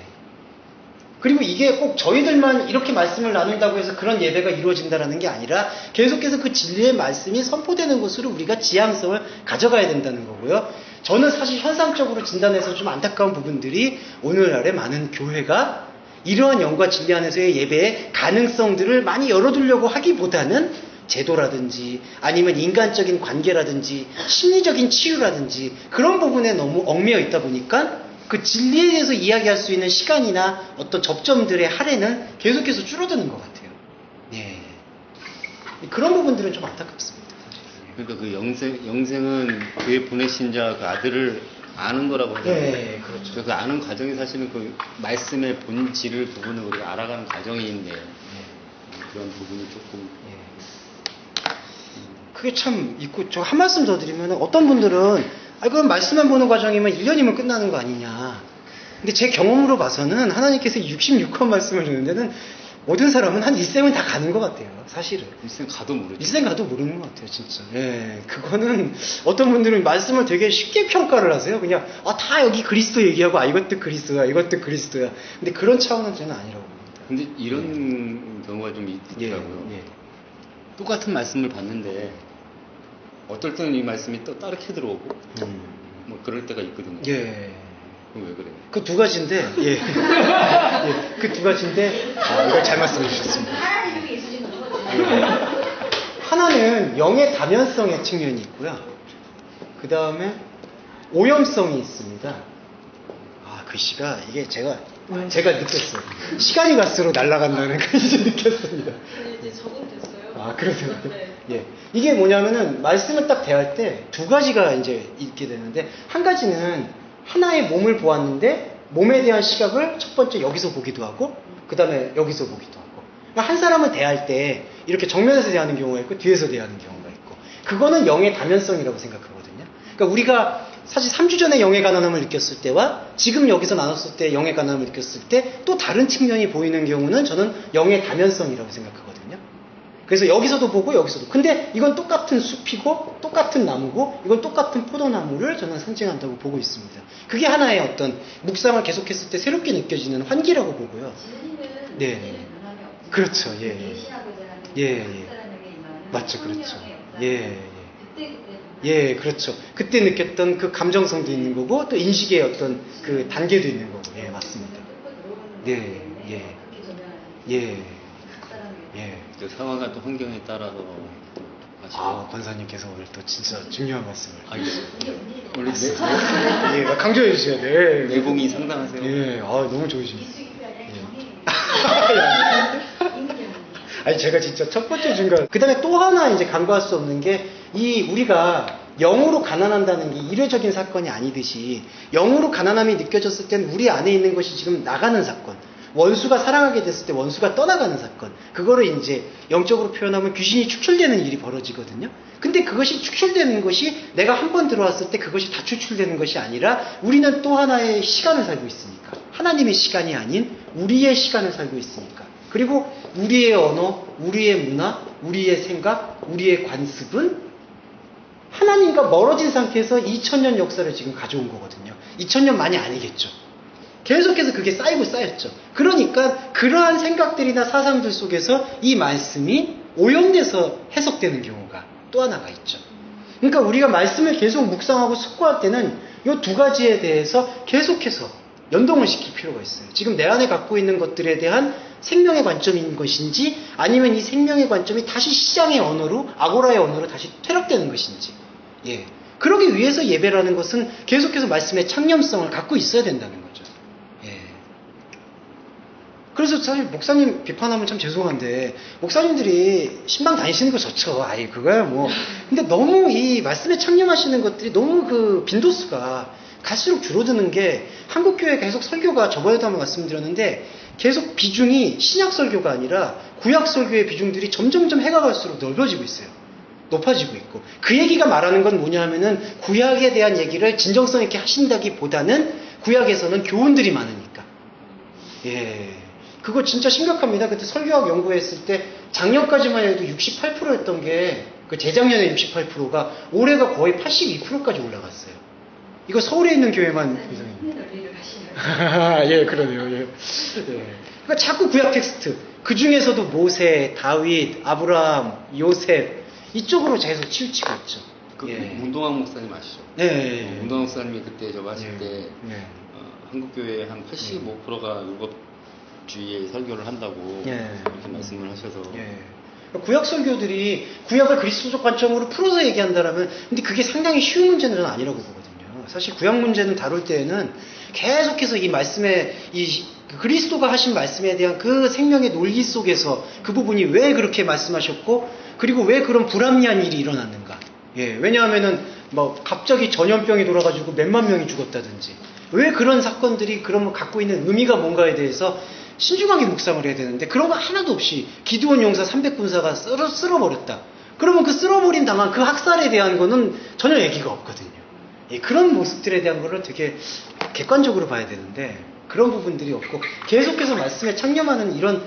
그리고 이게 꼭 저희들만 이렇게 말씀을 나눈다고 해서 그런 예배가 이루어진다는 게 아니라 계속해서 그 진리의 말씀이 선포되는 곳으로 우리가 지향성을 가져가야 된다는 거고요. 저는 사실 현상적으로 진단해서 좀 안타까운 부분들이 오늘날의 많은 교회가 이러한 영과 진리 안에서의 예배의 가능성들을 많이 열어두려고 하기보다는 제도라든지 아니면 인간적인 관계라든지 심리적인 치유라든지 그런 부분에 너무 얽매여 있다 보니까 그 진리에 대해서 이야기할 수 있는 시간이나 어떤 접점들의 할애는 계속해서 줄어드는 것 같아요. 예. 그런 부분들은 좀 안타깝습니다. 그러니까 그 영생은 교회 보내신 자 그 아들을 아는 거라고 하잖아요. 네, 그렇죠. 그 아는 과정이 사실은 그 말씀의 본질을 부분을 우리가 알아가는 과정인데 그런 부분이 조금 그게 참 있고, 저 한 말씀 더 드리면 어떤 분들은 그럼 말씀만 보는 과정이면 1년이면 끝나는 거 아니냐. 근데 제 경험으로 봐서는 하나님께서 66권 말씀을 주는 데는 모든 사람은 한 일생은 다 가는 것 같아요. 사실은. 일생 가도 모르죠. 일생 가도 모르는 것 같아요, 진짜. 예, 그거는 어떤 분들은 말씀을 되게 쉽게 평가를 하세요. 그냥 다 여기 그리스도 얘기하고 이것도 그리스도야, 이것도 그리스도야. 근데 그런 차원은 저는 아니라고 봅니다. 근데 이런 경우가 좀 있더라고요. 예. 똑같은 말씀을 봤는데 어떨 때는 이 말씀이 또 다르게 들어오고 뭐 그럴 때가 있거든요. 예. 그럼 왜 그래요? 그 두 가지인데, 예. 그 두 가지인데, 이걸 잘 말씀해 주셨습니다. 하나님 중에 있으신 거죠? 하나는 영의 다면성의 측면이 있고요. 그 다음에 오염성이 있습니다. 글씨가 이게 제가 느꼈어요. 시간이 갈수록 날아간다는 걸 이제 느꼈습니다. 이제 적응됐어요. 그러세요? 네. 예. 이게 뭐냐면은 말씀을 딱 대할 때 두 가지가 이제 있게 되는데, 한 가지는 하나의 몸을 보았는데 몸에 대한 시각을 첫 번째 여기서 보기도 하고 그 다음에 여기서 보기도 하고, 그러니까 한 사람을 대할 때 이렇게 정면에서 대하는 경우가 있고 뒤에서 대하는 경우가 있고, 그거는 영의 다면성이라고 생각하거든요. 그러니까 우리가 사실 3주 전에 영의 가난함을 느꼈을 때와 지금 여기서 나눴을 때 영의 가난함을 느꼈을 때 또 다른 측면이 보이는 경우는 저는 영의 다면성이라고 생각하거든요. 그래서 여기서도 보고 여기서도. 근데 이건 똑같은 숲이고 똑같은 나무고 이건 똑같은 포도나무를 저는 상징한다고 보고 있습니다. 그게 하나의 어떤 묵상을 계속했을 때 새롭게 느껴지는 환기라고 보고요. 진리는 네. 변함이 없죠. 그렇죠. 예. 계시하고자 하는 예. 사람에게 임하는 맞죠. 그렇죠. 성령의 역사. 예. 그때 예, 그렇죠. 그때 느꼈던 그 감정성도 있는 거고 또 인식의 어떤 그 단계도 있는 거고. 예, 맞습니다. 네, 예, 예, 예. 그 상황과 또 환경에 따라서 권사님께서 오늘 또 진짜 중요한 말씀을. 원래 예, 강조해 주셔야 돼. 내공이 상당하세요. 예, 너무 좋으십니다. 아니 제가 진짜 첫 번째 중간. 그다음에 또 하나 이제 간과할 수 없는 게 이 우리가 영으로 가난한다는 게 일회적인 사건이 아니듯이 영으로 가난함이 느껴졌을 땐 우리 안에 있는 것이 지금 나가는 사건. 원수가 사랑하게 됐을 때 원수가 떠나가는 사건. 그거를 이제 영적으로 표현하면 귀신이 축출되는 일이 벌어지거든요. 근데 그것이 축출되는 것이 내가 한 번 들어왔을 때 그것이 다 축출되는 것이 아니라 우리는 또 하나의 시간을 살고 있으니까. 하나님의 시간이 아닌 우리의 시간을 살고 있으니까. 그리고 우리의 언어, 우리의 문화, 우리의 생각, 우리의 관습은 하나님과 멀어진 상태에서 2000년 역사를 지금 가져온 거거든요. 2000년 만이 아니겠죠. 계속해서 그게 쌓이고 쌓였죠. 그러니까 그러한 생각들이나 사상들 속에서 이 말씀이 오염돼서 해석되는 경우가 또 하나가 있죠. 그러니까 우리가 말씀을 계속 묵상하고 숙고할 때는 이 두 가지에 대해서 계속해서 연동을 시킬 필요가 있어요. 지금 내 안에 갖고 있는 것들에 대한 생명의 관점인 것인지 아니면 이 생명의 관점이 다시 시장의 언어로 아고라의 언어로 다시 퇴락되는 것인지. 예. 그러기 위해서 예배라는 것은 계속해서 말씀의 창념성을 갖고 있어야 된다는 거죠. 예. 그래서 사실 목사님 비판하면 참 죄송한데 목사님들이 신방 다니시는 거 좋죠. 아이 그거야 뭐. 근데 너무 이 말씀에 창념하시는 것들이 너무 그 빈도수가 갈수록 줄어드는 게 한국교회 계속 설교가 저번에도 한번 말씀드렸는데 계속 비중이 신약 설교가 아니라 구약 설교의 비중들이 점점점 해가 갈수록 넓어지고 있어요. 높아지고 있고 그 얘기가 말하는 건 뭐냐 하면은 구약에 대한 얘기를 진정성 있게 하신다기보다는 구약에서는 교훈들이 많으니까. 예, 그거 진짜 심각합니다. 그때 설교학 연구했을 때 작년까지만 해도 68%였던 게 그 재작년에 68%가 올해가 거의 82%까지 올라갔어요. 이거 서울에 있는 교회만 예, 그러네요. 예. 예. 그러니까 자꾸 구약 텍스트 그 중에서도 모세, 다윗, 아브라함, 요셉 이쪽으로 계속 치우치고 있죠. 그 예. 문동환 목사님 아시죠? 네. 문동환 목사님이 그때 저 봤을 때 네. 한국교회 한 85%가 율법주의의 설교를 한다고 이렇게 말씀을 하셔서 구약 설교들이 구약을 그리스도적 관점으로 풀어서 얘기한다라면 근데 그게 상당히 쉬운 문제는 저는 아니라고 보거든요. 사실 구약 문제는 다룰 때에는 계속해서 이 말씀에 이 그리스도가 하신 말씀에 대한 그 생명의 논리 속에서 그 부분이 왜 그렇게 말씀하셨고 그리고 왜 그런 불합리한 일이 일어났는가. 예, 왜냐하면은 뭐 갑자기 전염병이 돌아가지고 몇만 명이 죽었다든지 왜 그런 사건들이 그런 갖고 있는 의미가 뭔가에 대해서 신중하게 묵상을 해야 되는데 그런 거 하나도 없이 기드온 용사 300군사가 쓸어버렸다. 그러면 그 쓸어버린 당한 그 학살에 대한 거는 전혀 얘기가 없거든요. 예, 그런 모습들에 대한 거를 되게 객관적으로 봐야 되는데 그런 부분들이 없고 계속해서 말씀에 창념하는 이런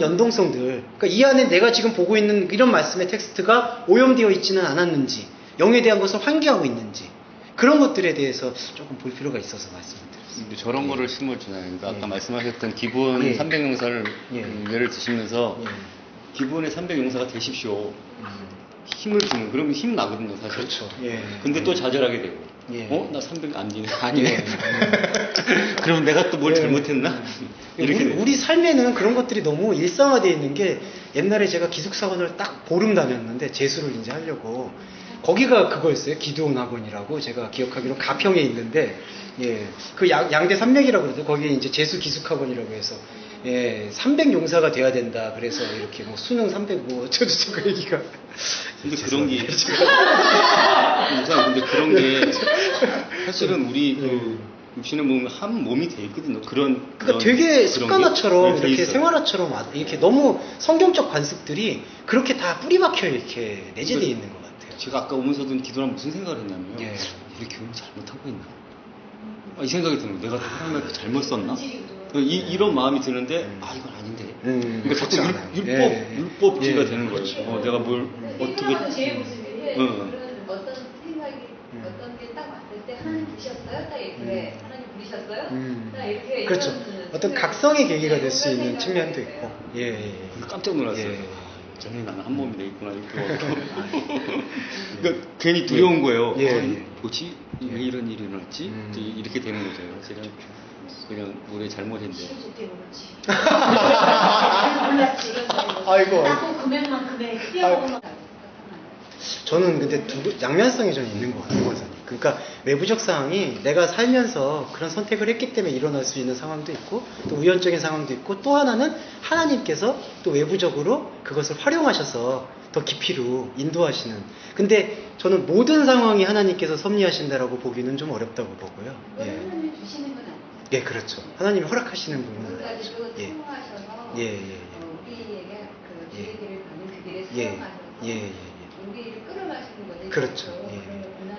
연동성들 그러니까 이 안에 내가 지금 보고 있는 이런 말씀의 텍스트가 오염되어 있지는 않았는지 영에 대한 것을 환기하고 있는지 그런 것들에 대해서 조금 볼 필요가 있어서 말씀을 드렸습니다. 저런 거를 심어주나요? 그러니까 아까 말씀하셨던 기본 300용사를 예를 드시면서 기본의 300용사가 되십시오. 힘을 주는 그러면 힘 나거든요 사실. 그렇죠. 근데 또 좌절하게 되고 나 300 아니네. 그럼 내가 또 뭘 잘못했나? 이렇게 우리 삶에는 그런 것들이 너무 일상화되어 있는 게 옛날에 제가 기숙사원을 딱 보름 다녔는데 재수를 이제 하려고 거기가 그거였어요. 기드온 학원이라고 제가 기억하기로 가평에 있는데 그 양대 산맥이라고 그러죠. 거기에 이제 재수 기숙학원이라고 해서 300용사가 돼야 된다. 그래서 이렇게 뭐 수능 300 뭐 어쩌고저쩌고 그 얘기가. 근데 그런 게 근데 그런 게 사실은 우리 그 육신의 몸은 한 몸이 돼 있거든요. 그러니까 되게 습관화처럼 이렇게 생활화처럼 이렇게 너무 성경적 관습들이 그렇게 다 뿌리박혀 이렇게 내재되어 있는 것 같아요. 제가 아까 오면서도 기도하면 무슨 생각을 했냐면요. 이렇게 교육 잘못하고 있나? 이 생각이 드는 거예요. 내가 하나님을 잘못 썼나? 이런 마음이 드는데 이건 아닌데. 그러니까 자꾸 율법주의가 되는 거예요. 그렇죠. 내가 뭘 어떻게 제 모습인데 그런 어떤 생각이 어떤 게 딱 왔을 때 하나님 부르셨어요? 딱 이렇게 하나님 부르셨어요? 딱 이렇게 그렇죠. 어떤 각성의 계기가 될 수 있는 측면도 있고. 깜짝 놀랐어요. 전에 나는 한 몸이 되겠구나 이렇게 그러니까 괜히 두려운 거예요. 뭐지? 왜 이런 일이 일어났지? 이렇게 되는 거죠. 사실은 그냥 우리 잘못인데. 아이고. 나도 금액만큼에 뛰어먹으면 저는 근데 양면성이 좀 있는 것 같아요, 권사님. 그러니까 외부적 상황이 내가 살면서 그런 선택을 했기 때문에 일어날 수 있는 상황도 있고, 또 우연적인 상황도 있고, 또 하나는 하나님께서 또 외부적으로 그것을 활용하셔서 더 깊이로 인도하시는. 근데 저는 모든 상황이 하나님께서 섭리하신다라고 보기는 좀 어렵다고 보고요. 하나님이 주시는 건 아니에요. 예, 그렇죠. 하나님이 허락하시는 부분은 그까지도 예. 사용하셔서 우리에게 그 기회를 받는 그 길에 예. 사용하셔서 우리를 끌어가시는 거죠. 그렇죠.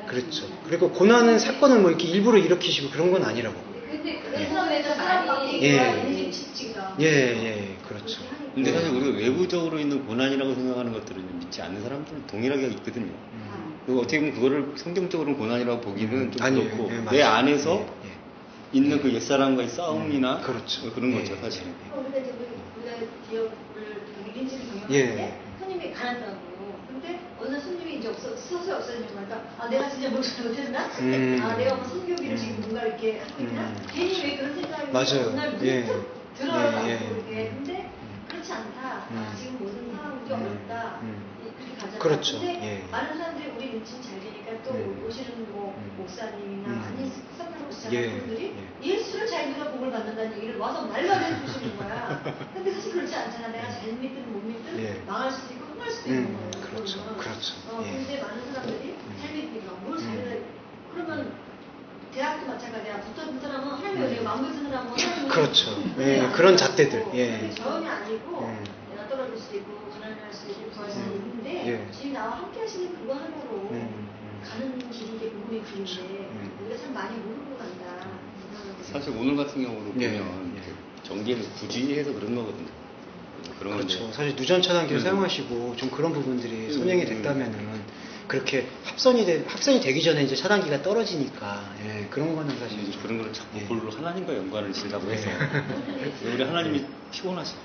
그렇죠. 그리고 고난은 사건을 뭐 이렇게 일부러 일으키시고 그런 건 아니라고. 근데 그런 사람에서 많이 그렇죠. 근데 사실 우리가 외부적으로 있는 고난이라고 생각하는 것들은 믿지 않는 사람들은 동일하게 있거든요. 그리고 어떻게 보면 그거를 성경적으로는 고난이라고 보기는 좀 그렇고 내 안에서 있는 그 옛사람과의 싸움이나 그렇죠. 그런 거죠, 사실은. 근데 우리가 기업을 민지를 경영하는데 손님이 가난하고 근데 어느 날 손님이 이제 서서히 없어지는 거니까 내가 진짜 뭘 잘못했나? 내가 뭐 선교비를 지금 뭔가 이렇게 하고 있나? 괜히 왜 그런 생각이 맞아요. 어느 날 문득 들어요. 근데 그렇지 않다. 지금 모든 상황이 어렵다. 그렇게 가잖아. 그렇죠. 근데 많은 사람들이 우리 눈치는 잘 되니까 또 오시는 뭐 목사님이나 많이 선교를 오시는 분들이 예수를 잘 믿어 복을 받는다는 얘기를 와서 말만 해주시는 거야. 근데 사실 그렇지 않잖아. 내가 잘 믿든 못 믿든 망할 수도 있고 흥할 수도 있는 거예요. 그렇죠. 그렇죠. 근데 많은 사람들이 잘 믿으니까 뭘 잘 그러면 대학도 마찬가지야. 붙었던 사람은 하나님의 은혜가 마음을 쓰느라고 그렇죠. 그런 잣대들. 근데 전혀 아니고 내가 떨어질 수도 있고 가난할 수도 있고 구할 수도 있는데 지금 나와 함께 하시는 그거 하나로 가는 길이 게 복음의 길인데 우리가 참 많이 모르고 간다. 사실 오늘 같은 경우로 보면 전기를 굳이 해서 그런 거거든요. 그런 그렇죠. 건데. 사실 누전 차단기를 사용하시고 좀 그런 부분들이 선행이 됐다면은 그렇게 합선이 되기 전에 이제 차단기가 떨어지니까 그런 거는 사실 그런 거를 자꾸 볼로 하나님과 연관을 지려고 해서 우리 하나님이 피곤하셔.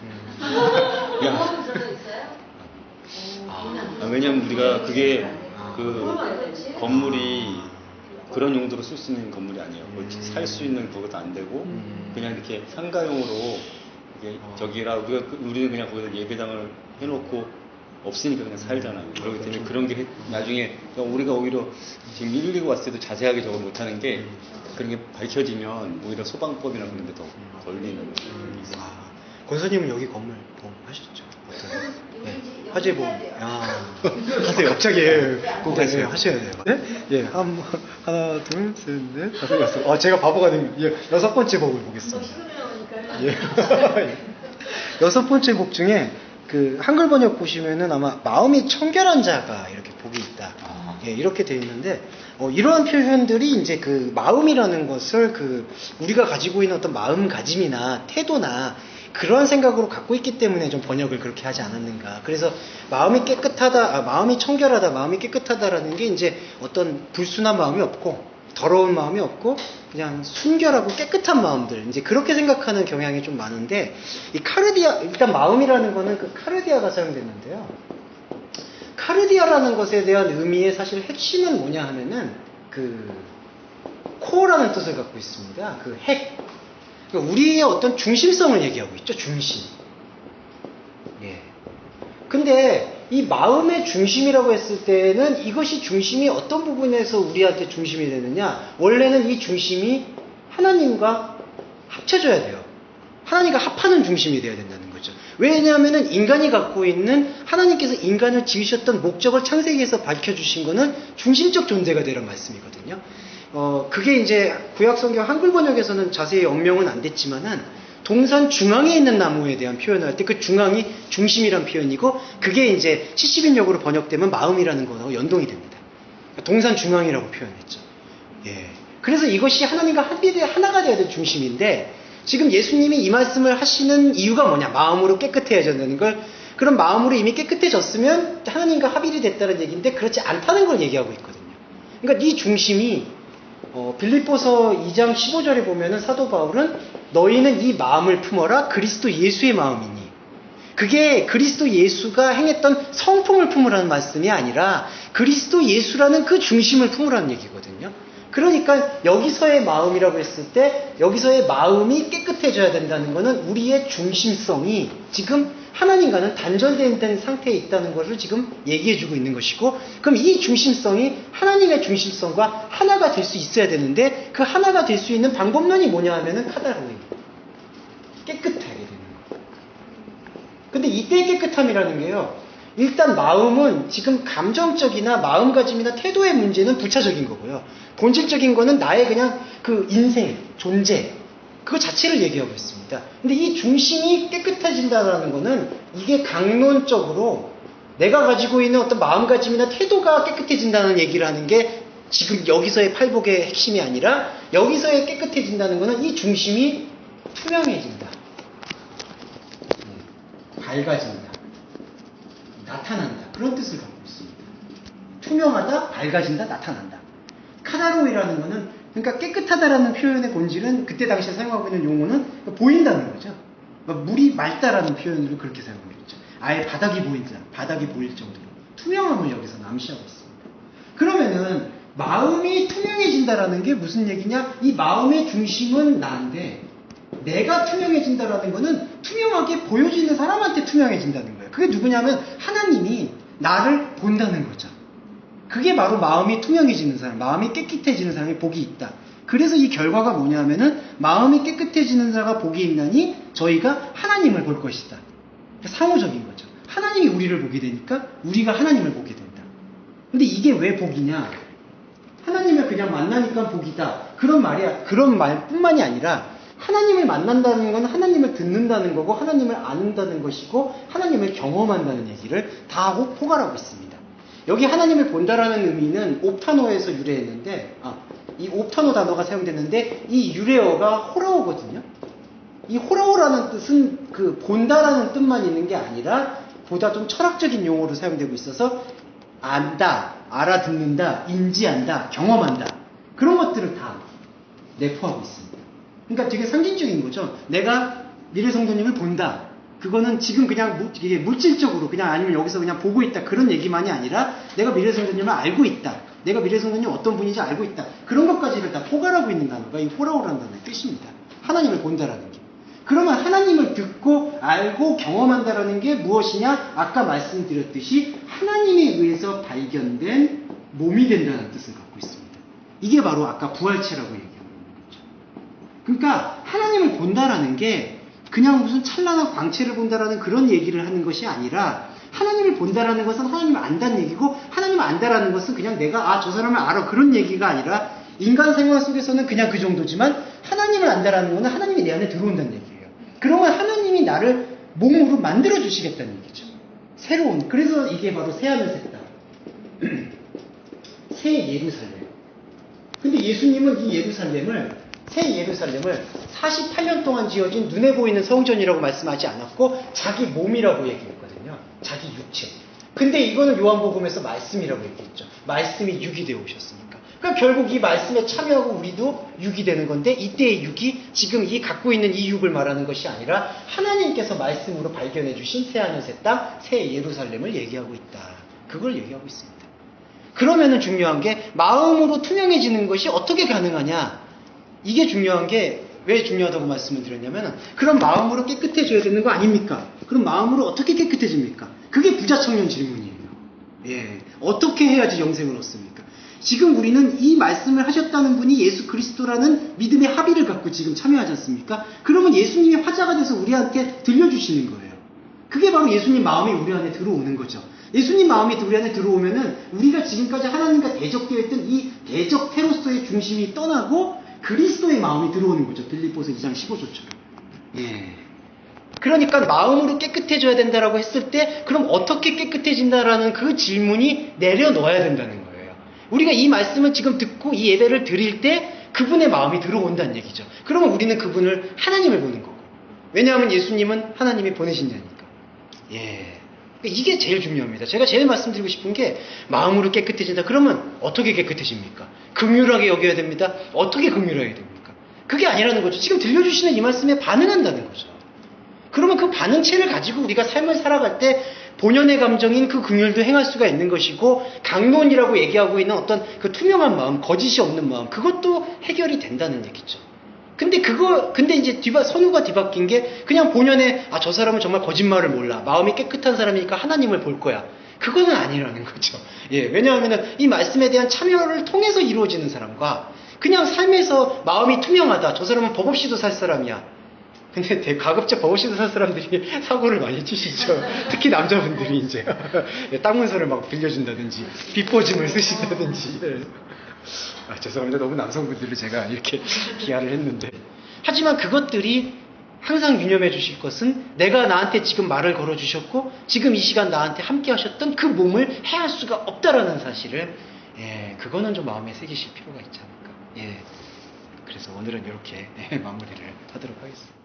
경험 저도 있어요? 왜냐면 우리가 그게 그 건물이 그런 용도로 쓸 수 있는 건물이 아니에요. 살 수 있는 그것도 안 되고 그냥 이렇게 상가용으로 이게 우리는 그냥 거기다 예배당을 해놓고 없으니까 그냥 살잖아요. 그렇기 때문에 그런 게 나중에 우리가 오히려 지금 119 왔을 때도 자세하게 저걸 못하는 게 그런 게 밝혀지면 오히려 소방법이나 그런 데 더 걸리는 거예요. 권사님은 여기 건물 하셨죠? 화재 보험. 하세요. 갑자기 꼭 하셔야 돼요. 네? 하나, 둘, 셋, 넷, 다섯, 여섯. 제가 바보가 된 6번째 복을 보겠습니다. 여섯 번째 복 중에 그 한글 번역 보시면은 아마 마음이 청결한 자가 이렇게 복이 있다. 이렇게 되어 있는데 이러한 표현들이 이제 그 마음이라는 것을 우리가 가지고 있는 어떤 마음가짐이나 태도나 그런 생각으로 갖고 있기 때문에 좀 번역을 그렇게 하지 않았는가. 그래서 마음이 깨끗하다, 마음이 청결하다, 마음이 깨끗하다라는 게 이제 어떤 불순한 마음이 없고 더러운 마음이 없고 그냥 순결하고 깨끗한 마음들, 이제 그렇게 생각하는 경향이 좀 많은데, 이 카르디아, 일단 마음이라는 거는 그 카르디아가 사용됐는데요. 카르디아라는 것에 대한 의미의 사실 핵심은 뭐냐 하면은 코어라는 뜻을 갖고 있습니다. 핵. 그러니까 우리의 어떤 중심성을 얘기하고 있죠. 중심. 근데 이 마음의 중심이라고 했을 때는 이것이 중심이 어떤 부분에서 우리한테 중심이 되느냐? 원래는 이 중심이 하나님과 합쳐져야 돼요. 하나님과 합하는 중심이 되어야 된다는 거죠. 왜냐하면 인간이 갖고 있는 하나님께서 인간을 지으셨던 목적을 창세기에서 밝혀주신 거는 중심적 존재가 되란 말씀이거든요. 그게 이제 구약성경 한글 번역에서는 자세히 언명은 안 됐지만은 동산 중앙에 있는 나무에 대한 표현을 할 때 그 중앙이 중심이란 표현이고, 그게 이제 70인역으로 번역되면 마음이라는 거하고 연동이 됩니다. 동산 중앙이라고 표현했죠. 그래서 이것이 하나님과 하나가 되어야 될 중심인데, 지금 예수님이 이 말씀을 하시는 이유가 뭐냐? 마음으로 깨끗해져야 걸. 그럼 마음으로 이미 깨끗해졌으면 하나님과 합일이 됐다는 얘기인데 그렇지 않다는 걸 얘기하고 있거든요. 그러니까 이 중심이 빌립보서 2장 15절에 보면은 사도 바울은 너희는 이 마음을 품어라 그리스도 예수의 마음이니. 그게 그리스도 예수가 행했던 성품을 품으라는 말씀이 아니라 그리스도 예수라는 그 중심을 품으라는 얘기거든요. 그러니까 여기서의 마음이라고 했을 때 여기서의 마음이 깨끗해져야 된다는 것은 우리의 중심성이 지금 하나님과는 단절된 상태에 있다는 것을 지금 얘기해주고 있는 것이고, 그럼 이 중심성이 하나님의 중심성과 하나가 될 수 있어야 되는데 그 하나가 될 수 있는 방법론이 뭐냐 하면은 카다로이, 깨끗하게 되는 거. 근데 이때의 깨끗함이라는 게요, 일단 마음은 지금 감정적이나 마음가짐이나 태도의 문제는 부차적인 거고요. 본질적인 거는 나의 그냥 그 인생, 존재, 그거 자체를 얘기하고 있습니다. 근데 이 중심이 깨끗해진다는 거는 이게 강론적으로 내가 가지고 있는 어떤 마음가짐이나 태도가 깨끗해진다는 얘기를 하는 게 지금 여기서의 팔복의 핵심이 아니라, 여기서의 깨끗해진다는 거는 이 중심이 투명해진다, 밝아진다, 나타난다, 그런 뜻을 갖고 있습니다. 투명하다, 밝아진다, 나타난다. 카다로이라는 거는, 그러니까 깨끗하다라는 표현의 본질은 그때 당시에 사용하고 있는 용어는 보인다는 거죠. 그러니까 물이 맑다라는 표현으로 그렇게 사용하고 있죠. 아예 바닥이 보인다, 바닥이 보일 정도로 투명함을 여기서 암시하고 있습니다. 그러면은 마음이 투명해진다라는 게 무슨 얘기냐? 이 마음의 중심은 나인데 내가 투명해진다라는 거는 투명하게 보여지는 사람한테 투명해진다는 거예요. 그게 누구냐면 하나님이 나를 본다는 거죠. 그게 바로 마음이 투명해지는 사람, 마음이 깨끗해지는 사람이 복이 있다. 그래서 이 결과가 뭐냐면은 마음이 깨끗해지는 자가 복이 있나니 저희가 하나님을 볼 것이다. 상호적인 거죠. 하나님이 우리를 보게 되니까 우리가 하나님을 보게 된다. 근데 이게 왜 복이냐? 하나님을 그냥 만나니까 복이다, 그런 말뿐만이 아니라 하나님을 만난다는 건 하나님을 듣는다는 거고 하나님을 아는다는 것이고 하나님을 경험한다는 얘기를 다 하고 포괄하고 있습니다. 여기 하나님을 본다라는 의미는 옵타노에서 유래했는데, 이 옵타노 단어가 사용됐는데 이 유래어가 호라오거든요. 이 호라오라는 뜻은 그 본다라는 뜻만 있는 게 아니라 보다 좀 철학적인 용어로 사용되고 있어서 안다, 알아듣는다, 인지한다, 경험한다, 그런 것들을 다 내포하고 있습니다. 그러니까 되게 상징적인 거죠. 내가 미래성도님을 본다, 그거는 지금 그냥 이게 물질적으로 그냥 아니면 여기서 그냥 보고 있다, 그런 얘기만이 아니라 내가 미래성도님을 알고 있다, 내가 미래성도님 어떤 분인지 알고 있다, 그런 것까지를 다 포괄하고 있는 단어가 이 호라오라는 단어의 뜻입니다. 하나님을 본다라는 게. 그러면 하나님을 듣고 알고 경험한다라는 게 무엇이냐? 아까 말씀드렸듯이 하나님에 의해서 발견된 몸이 된다는 뜻을 갖고 있습니다. 이게 바로 아까 부활체라고 얘기하는 거죠. 그러니까 하나님을 본다라는 게 그냥 무슨 찬란한 광채를 본다라는 그런 얘기를 하는 것이 아니라, 하나님을 본다라는 것은 하나님을 안다는 얘기고, 하나님을 안다라는 것은 그냥 내가 저 사람을 알아, 그런 얘기가 아니라 인간 생활 속에서는 그냥 그 정도지만 하나님을 안다라는 것은 하나님이 내 안에 들어온다는 얘기예요. 그러면 하나님이 나를 몸으로 만들어 주시겠다는 얘기죠. 새로운, 그래서 이게 바로 새하늘 새 땅, 새 예루살렘. 근데 예수님은 이 새 예루살렘을 48년 동안 지어진 눈에 보이는 성전이라고 말씀하지 않았고 자기 몸이라고 얘기했거든요. 자기 육체. 근데 이거는 요한복음에서 말씀이라고 얘기했죠. 말씀이 육이 되어 오셨으니까. 그러니까 결국 이 말씀에 참여하고 우리도 육이 되는 건데, 이때의 육이 지금 이 갖고 있는 이 육을 말하는 것이 아니라 하나님께서 말씀으로 발견해 주신 새하늘 새 땅, 새 예루살렘을 얘기하고 있다. 그걸 얘기하고 있습니다. 그러면은 중요한 게 마음으로 투명해지는 것이 어떻게 가능하냐? 이게 중요한 게, 왜 중요하다고 말씀을 드렸냐면, 그럼 마음으로 깨끗해져야 되는 거 아닙니까? 그럼 마음으로 어떻게 깨끗해집니까? 그게 부자청년 질문이에요. 예, 어떻게 해야지 영생을 얻습니까? 지금 우리는 이 말씀을 하셨다는 분이 예수 그리스도라는 믿음의 합의를 갖고 지금 참여하지 않습니까? 그러면 예수님이 화자가 돼서 우리한테 들려주시는 거예요. 그게 바로 예수님 마음이 우리 안에 들어오는 거죠. 예수님 마음이 우리 안에 들어오면은 우리가 지금까지 하나님과 대적되어 있던 이 대적 테로스의 중심이 떠나고 그리스도의 마음이 들어오는 거죠. 빌립보서 2장 15절처럼. 예. 그러니까 마음으로 깨끗해져야 된다라고 했을 때, 그럼 어떻게 깨끗해진다라는 그 질문이 내려놓아야 된다는 거예요. 우리가 이 말씀을 지금 듣고 이 예배를 드릴 때 그분의 마음이 들어온다는 얘기죠. 그러면 우리는 그분을 하나님을 보는 거고. 왜냐하면 예수님은 하나님이 보내신 자니까. 예. 이게 제일 중요합니다. 제가 제일 말씀드리고 싶은 게, 마음으로 깨끗해진다. 그러면 어떻게 깨끗해집니까? 긍휼하게 여겨야 됩니다. 어떻게 긍휼하게 됩니까? 그게 아니라는 거죠. 지금 들려주시는 이 말씀에 반응한다는 거죠. 그러면 그 반응체를 가지고 우리가 삶을 살아갈 때 본연의 감정인 그 긍휼도 행할 수가 있는 것이고, 강론이라고 얘기하고 있는 어떤 그 투명한 마음, 거짓이 없는 마음, 그것도 해결이 된다는 얘기죠. 근데 이제 선우가 뒤바뀐 게 그냥 본연의, 저 사람은 정말 거짓말을 몰라. 마음이 깨끗한 사람이니까 하나님을 볼 거야. 그거는 아니라는 거죠. 예, 왜냐하면은 이 말씀에 대한 참여를 통해서 이루어지는 사람과 그냥 삶에서 마음이 투명하다. 저 사람은 법 없이도 살 사람이야. 근데 가급적 법 없이도 살 사람들이 사고를 많이 치시죠. 특히 남자분들이 이제 땅 문서를 막 빌려준다든지 빚보증을 쓰신다든지. 죄송합니다. 너무 남성분들을 제가 이렇게 비하를 했는데. 하지만 그것들이 항상 유념해 주실 것은 내가 나한테 지금 말을 걸어 주셨고 지금 이 시간 나한테 함께 하셨던 그 몸을 해할 수가 없다라는 사실을, 그거는 좀 마음에 새기실 필요가 있지 않을까. 그래서 오늘은 이렇게 마무리를 하도록 하겠습니다.